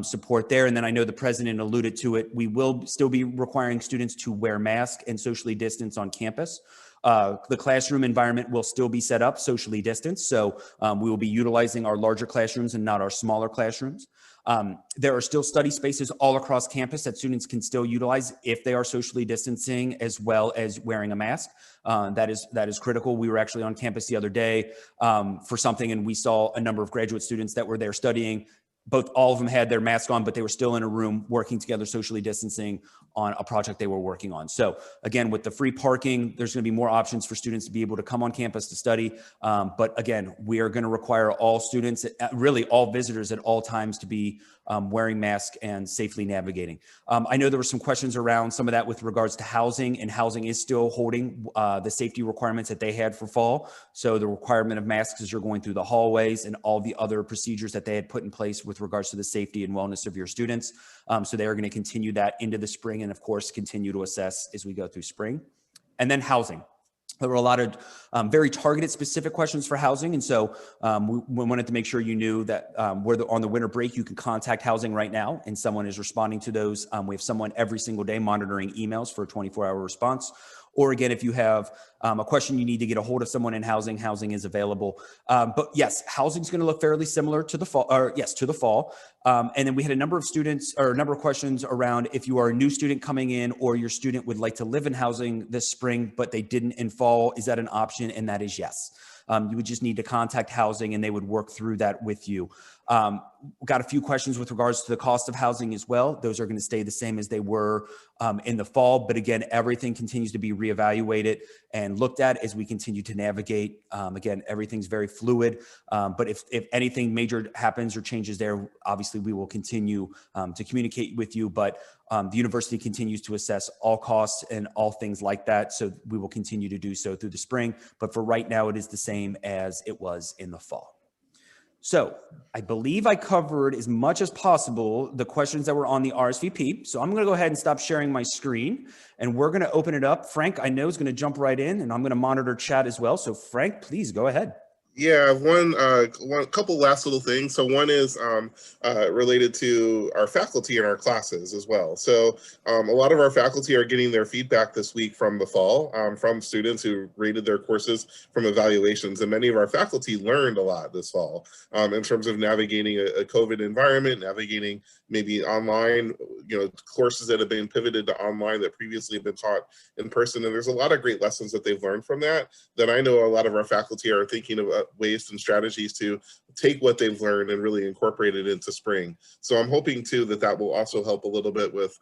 S1: support there. And then I know the president alluded to it. We will still be requiring students to wear masks and socially distance on campus. The classroom environment will still be set up socially distanced. So we will be utilizing our larger classrooms and not our smaller classrooms. There are still study spaces all across campus that students can still utilize if they are socially distancing as well as wearing a mask. That is critical. We were actually on campus the other day for something, and we saw a number of graduate students that were there studying. All of them had their mask on, but they were still in a room working together, socially distancing on a project they were working on. So again, with the free parking, there's going to be more options for students to be able to come on campus to study. But again, we are going to require all students, really all visitors at all times, to be wearing masks and safely navigating. I know there were some questions around some of that with regards to housing, and housing is still holding the safety requirements that they had for fall. So the requirement of masks as you're going through the hallways and all the other procedures that they had put in place with regards to the safety and wellness of your students. So they are going to continue that into the spring, and of course, continue to assess as we go through spring. And then housing. There were a lot of very targeted specific questions for housing. And so we wanted to make sure you knew that on the winter break, you can contact housing right now, and someone is responding to those. We have someone every single day monitoring emails for a 24-hour response. Or again, if you have a question you need to get a hold of someone in housing, housing is available. But yes, housing is going to look fairly similar to the fall, to the fall. And then we had a number of students or a number of questions around if you are a new student coming in or your student would like to live in housing this spring, but they didn't in fall, is that an option? And that is yes. You would just need to contact housing and they would work through that with you. Got a few questions with regards to the cost of housing as well. Those are going to stay the same as they were in the fall. But again, everything continues to be reevaluated and looked at as we continue to navigate. Again, everything's very fluid. But if anything major happens or changes there, obviously we will continue to communicate with you. But the university continues to assess all costs and all things like that. So we will continue to do so through the spring. But for right now, it is the same as it was in the fall. So I believe I covered as much as possible the questions that were on the RSVP. So I'm going to go ahead and stop sharing my screen, and we're going to open it up. Frank, I know, is going to jump right in, and I'm going to monitor chat as well. So Frank, please go ahead.
S3: Yeah, one couple last little things. So one is related to our faculty and our classes as well. So a lot of our faculty are getting their feedback this week from the fall from students who rated their courses from evaluations. And many of our faculty learned a lot this fall in terms of navigating a COVID environment, navigating maybe online, courses that have been pivoted to online that previously have been taught in person. And there's a lot of great lessons that they've learned from that I know a lot of our faculty are thinking of ways and strategies to take what they've learned and really incorporate it into spring. So I'm hoping too that will also help a little bit with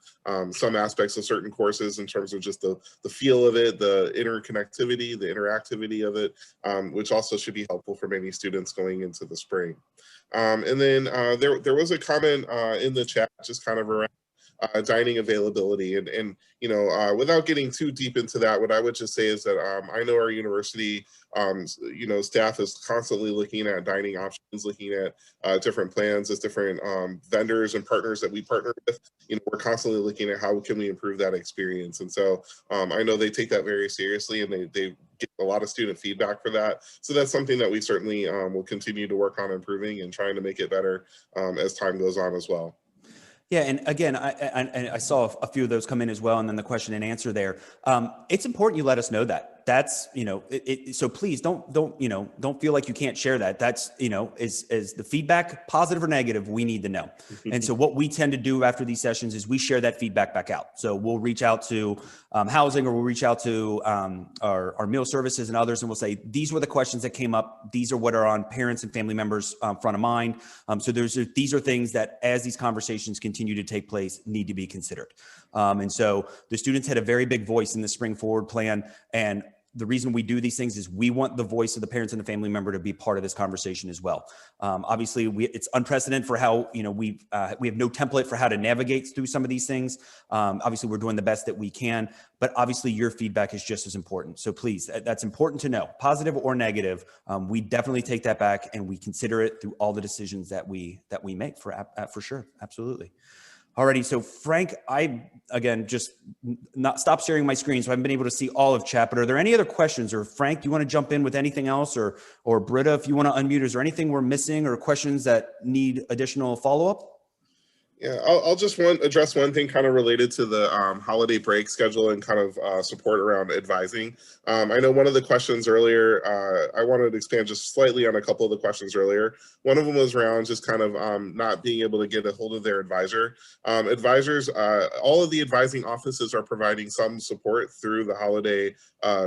S3: some aspects of certain courses in terms of just the feel of it, the interconnectivity, the interactivity of it, which also should be helpful for many students going into the spring. And then there was a comment in the chat just kind of around dining availability, and without getting too deep into that, what I would just say is that I know our university staff is constantly looking at dining options, looking at different plans as different vendors and partners that we partner with. We're constantly looking at how can we improve that experience, and so I know they take that very seriously, and they get a lot of student feedback for that. So that's something that we certainly will continue to work on improving and trying to make it better as time goes on as well.
S1: Yeah, and again, I saw a few of those come in as well, and then the question and answer there. It's important you let us know that. That's so please don't feel like you can't share that. That's is the feedback positive or negative? We need to know. And so what we tend to do after these sessions is we share that feedback back out. So we'll reach out to housing, or we'll reach out to our meal services and others, and we'll say these were the questions that came up. These are what are on parents and family members front of mind. So these are things that as these conversations continue to take place need to be considered. And so the students had a very big voice in the Spring Forward plan, and the reason we do these things is we want the voice of the parents and the family member to be part of this conversation as well. Obviously, it's unprecedented for how we have no template for how to navigate through some of these things. Obviously, we're doing the best that we can, but obviously your feedback is just as important. So please, that's important to know, positive or negative. We definitely take that back and we consider it through all the decisions that we make for sure. Absolutely. Alrighty, so Frank, I, again, just not stop sharing my screen, so I haven't been able to see all of chat, but are there any other questions? Or Frank, you want to jump in with anything else? Or Britta, if you want to unmute, is there anything we're missing or questions that need additional follow-up?
S3: Yeah, I'll just address one thing kind of related to the holiday break schedule and kind of support around advising. I know one of the questions earlier, I wanted to expand just slightly on a couple of the questions earlier. One of them was around just kind of not being able to get a hold of their advisor. Advisors, all of the advising offices are providing some support through the holiday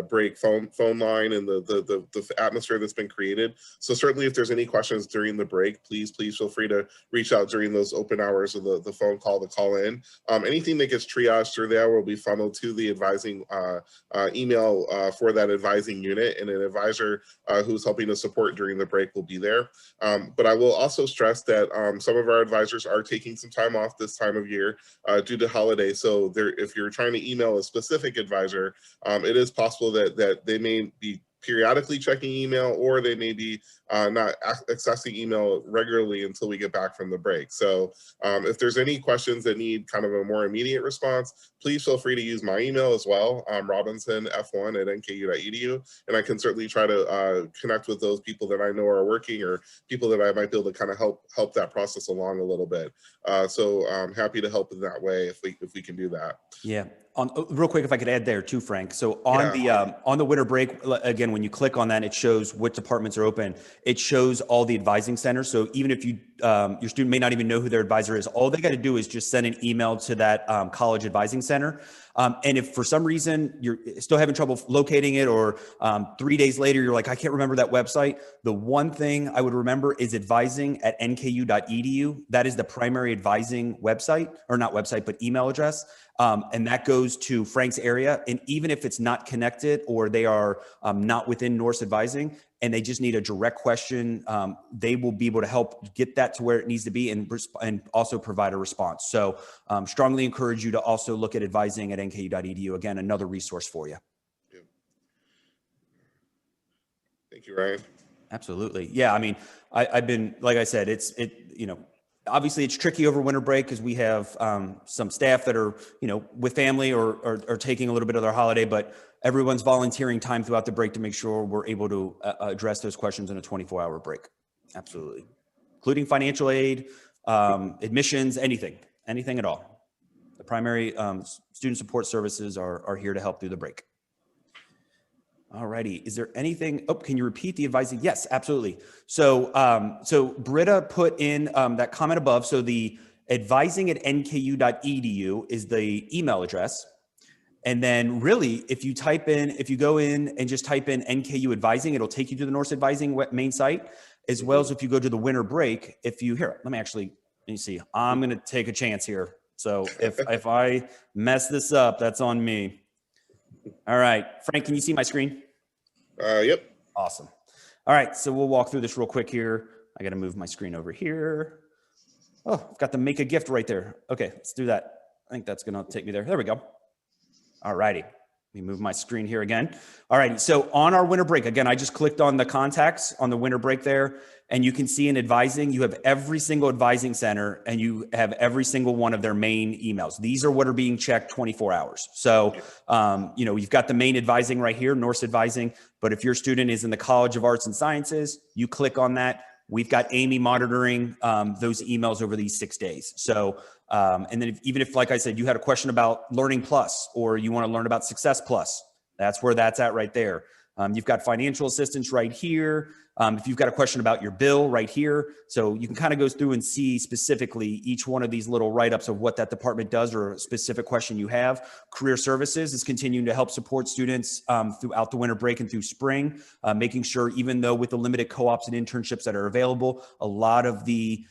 S3: break phone line and the atmosphere that's been created. So certainly if there's any questions during the break, please feel free to reach out during those open hours of the phone call to call in. Anything that gets triaged through there will be funneled to the advising email for that advising unit, and an advisor who's helping to support during the break will be there. But I will also stress that some of our advisors are taking some time off this time of year due to holiday. So if you're trying to email a specific advisor, it is possible that they may be periodically checking email, or they may be not accessing email regularly until we get back from the break. So if there's any questions that need kind of a more immediate response, please feel free to use my email as well, robinsonf1@nku.edu, and I can certainly try to connect with those people that I know are working, or people that I might be able to kind of help that process along a little bit. So I'm happy to help in that way if we can do that.
S1: Yeah. Real quick, if I could add there too, Frank. So on the winter break, again, when you click on that, it shows what departments are open. it shows all the advising centers. So even if you your student may not even know who their advisor is, all they got to do is just send an email to that college advising center. And if for some reason you're still having trouble locating it, or 3 days later you're like, I can't remember that website, the one thing I would remember is advising at nku.edu. That is the primary advising website, or not website, but email address. And that goes to Frank's area. And even if it's not connected, or they are not within Norse Advising, and they just need a direct question, they will be able to help get that to where it needs to be, and also provide a response. So strongly encourage you to also look at advising at nku.edu. Again, another resource for you.
S3: Yeah. Thank you, Ryan.
S1: Absolutely. Yeah. I mean, I've been, like I said, obviously it's tricky over winter break because we have some staff that are, with family or taking a little bit of their holiday, but everyone's volunteering time throughout the break to make sure we're able to address those questions in a 24-hour break. Absolutely. Including financial aid, admissions, anything at all. The primary student support services are here to help through the break. All righty. Is there anything? Oh, can you repeat the advising? Yes, absolutely. So Britta put in that comment above. So the advising at nku.edu is the email address. And then really, if you go in and just type in NKU advising, it'll take you to the Norse Advising main site, as well as if you go to the winter break, let me see. I'm going to take a chance here. So if I mess this up, that's on me. All right, Frank, can you see my screen?
S3: Yep.
S1: Awesome. All right, so we'll walk through this real quick here. I got to move my screen over here. Oh, I've got the make a gift right there. Okay, let's do that. I think that's going to take me there. There we go. All righty. Let me move my screen here again. All righty. So on our winter break, again, I just clicked on the contacts on the winter break there, and you can see in advising, you have every single advising center, and you have every single one of their main emails. These are what are being checked 24 hours. So, you've got the main advising right here, Norse Advising. But if your student is in the College of Arts and Sciences, you click on that. We've got Amy monitoring those emails over these 6 days. So, and then even if, like I said, you had a question about Learning Plus, or you want to learn about Success Plus, that's where that's at right there. You've got financial assistance right here. If you've got a question about your bill right here. So you can kind of go through and see specifically each one of these little write-ups of what that department does, or a specific question you have. Career Services is continuing to help support students throughout the winter break and through spring, making sure, even though with the limited co-ops and internships that are available, a lot of the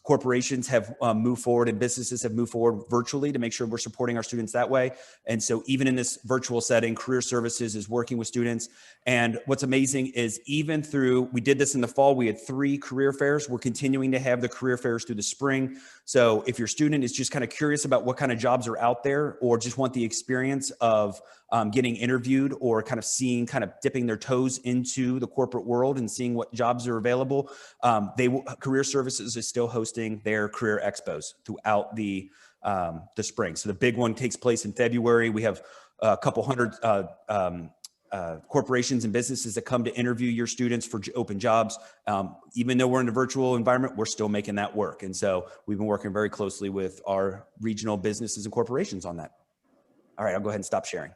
S1: corporations have moved forward, and businesses have moved forward virtually to make sure we're supporting our students that way. And so even in this virtual setting, Career Services is working with students. And what's amazing is, even through, we did this in the fall, we had 3 career fairs. We're continuing to have the career fairs through the spring. So if your student is just kind of curious about what kind of jobs are out there, or just want the experience of getting interviewed, or kind of dipping their toes into the corporate world and seeing what jobs are available, Career Services is still hosting their career expos throughout the spring. So the big one takes place in February. We have a couple hundred corporations and businesses that come to interview your students for open jobs. Even though we're in a virtual environment, we're still making that work. And so we've been working very closely with our regional businesses and corporations on that. All right, I'll go ahead and stop sharing.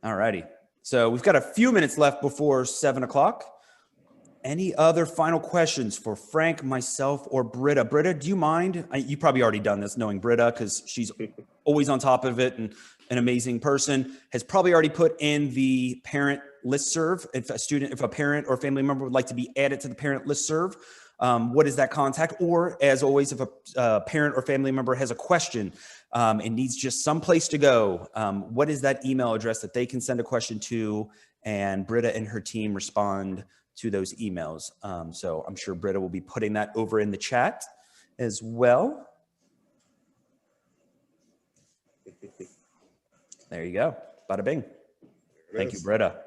S1: All righty. So we've got a few minutes left before 7 o'clock. Any other final questions for Frank, myself, or Britta? Britta, do you mind? You probably already done this, knowing Britta, because she's always on top of it and an amazing person. Has probably already put in the parent listserv. If a parent or family member would like to be added to the parent listserv, what is that contact? Or, as always, if a parent or family member has a question and needs just some place to go, what is that email address that they can send a question to, and Britta and her team respond to those emails. So I'm sure Britta will be putting that over in the chat as well. There you go. Bada bing. Thank you, Britta.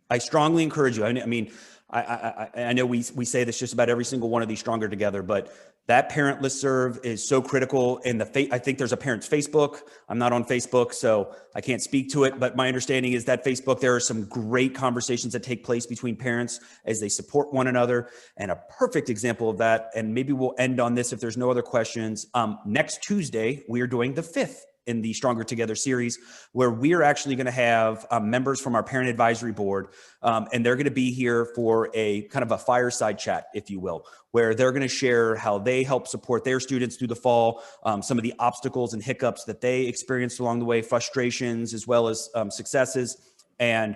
S1: I strongly encourage you. I mean, I know we say this just about every single one of these Stronger Together, but that parent listserv is so critical. And I think there's a parent's Facebook. I'm not on Facebook, so I can't speak to it. But my understanding is that Facebook, there are some great conversations that take place between parents as they support one another. And a perfect example of that, and maybe we'll end on this if there's no other questions. Next Tuesday, we are doing the 5th in the Stronger Together series, where we are actually going to have members from our parent advisory board, and they're going to be here for a kind of a fireside chat, if you will, where they're going to share how they help support their students through the fall, some of the obstacles and hiccups that they experienced along the way, frustrations, as well as successes. And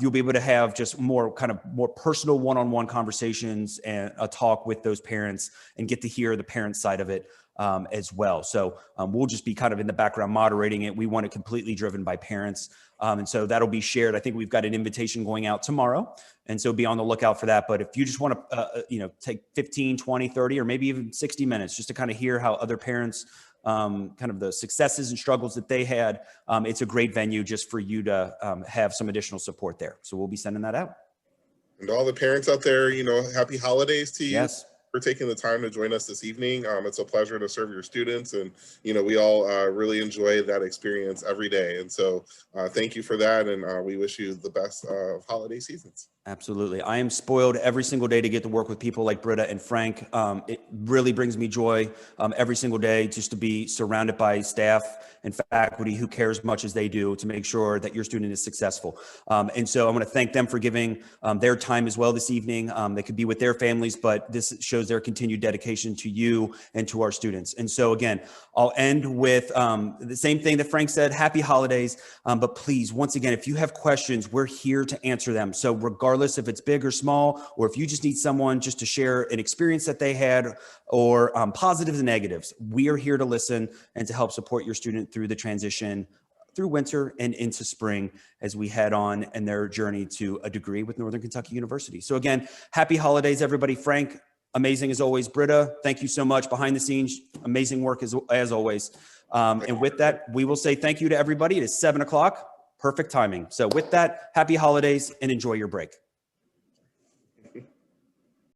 S1: you'll be able to have just more personal one-on-one conversations and a talk with those parents and get to hear the parent side of it as well. So we'll just be kind of in the background moderating it. We want it completely driven by parents. And so that'll be shared. I think we've got an invitation going out tomorrow. And so be on the lookout for that. But if you just want to, take 15, 20, 30, or maybe even 60 minutes just to kind of hear how other parents kind of the successes and struggles that they had, it's a great venue just for you to have some additional support there. So we'll be sending that out.
S3: And all the parents out there, happy holidays to you.
S1: Yes.
S3: For taking the time to join us this evening. It's a pleasure to serve your students, and we all really enjoy that experience every day. And so thank you for that, and we wish you the best of holiday seasons.
S1: Absolutely. I am spoiled every single day to get to work with people like Britta and Frank. It really brings me joy every single day just to be surrounded by staff and faculty who care as much as they do to make sure that your student is successful. And so I want to thank them for giving their time as well this evening. They could be with their families, but this shows their continued dedication to you and to our students. And so again, I'll end with the same thing that Frank said, happy holidays. But please, once again, if you have questions, we're here to answer them. So regardless if it's big or small, or if you just need someone just to share an experience that they had, or positives and negatives, we are here to listen and to help support your student through the transition through winter and into spring as we head on in their journey to a degree with Northern Kentucky University. So again, happy holidays, everybody. Frank, amazing as always. Britta, thank you so much. Behind the scenes, amazing work as always. And with that, we will say thank you to everybody. It is 7 o'clock, perfect timing. So with that, happy holidays and enjoy your break.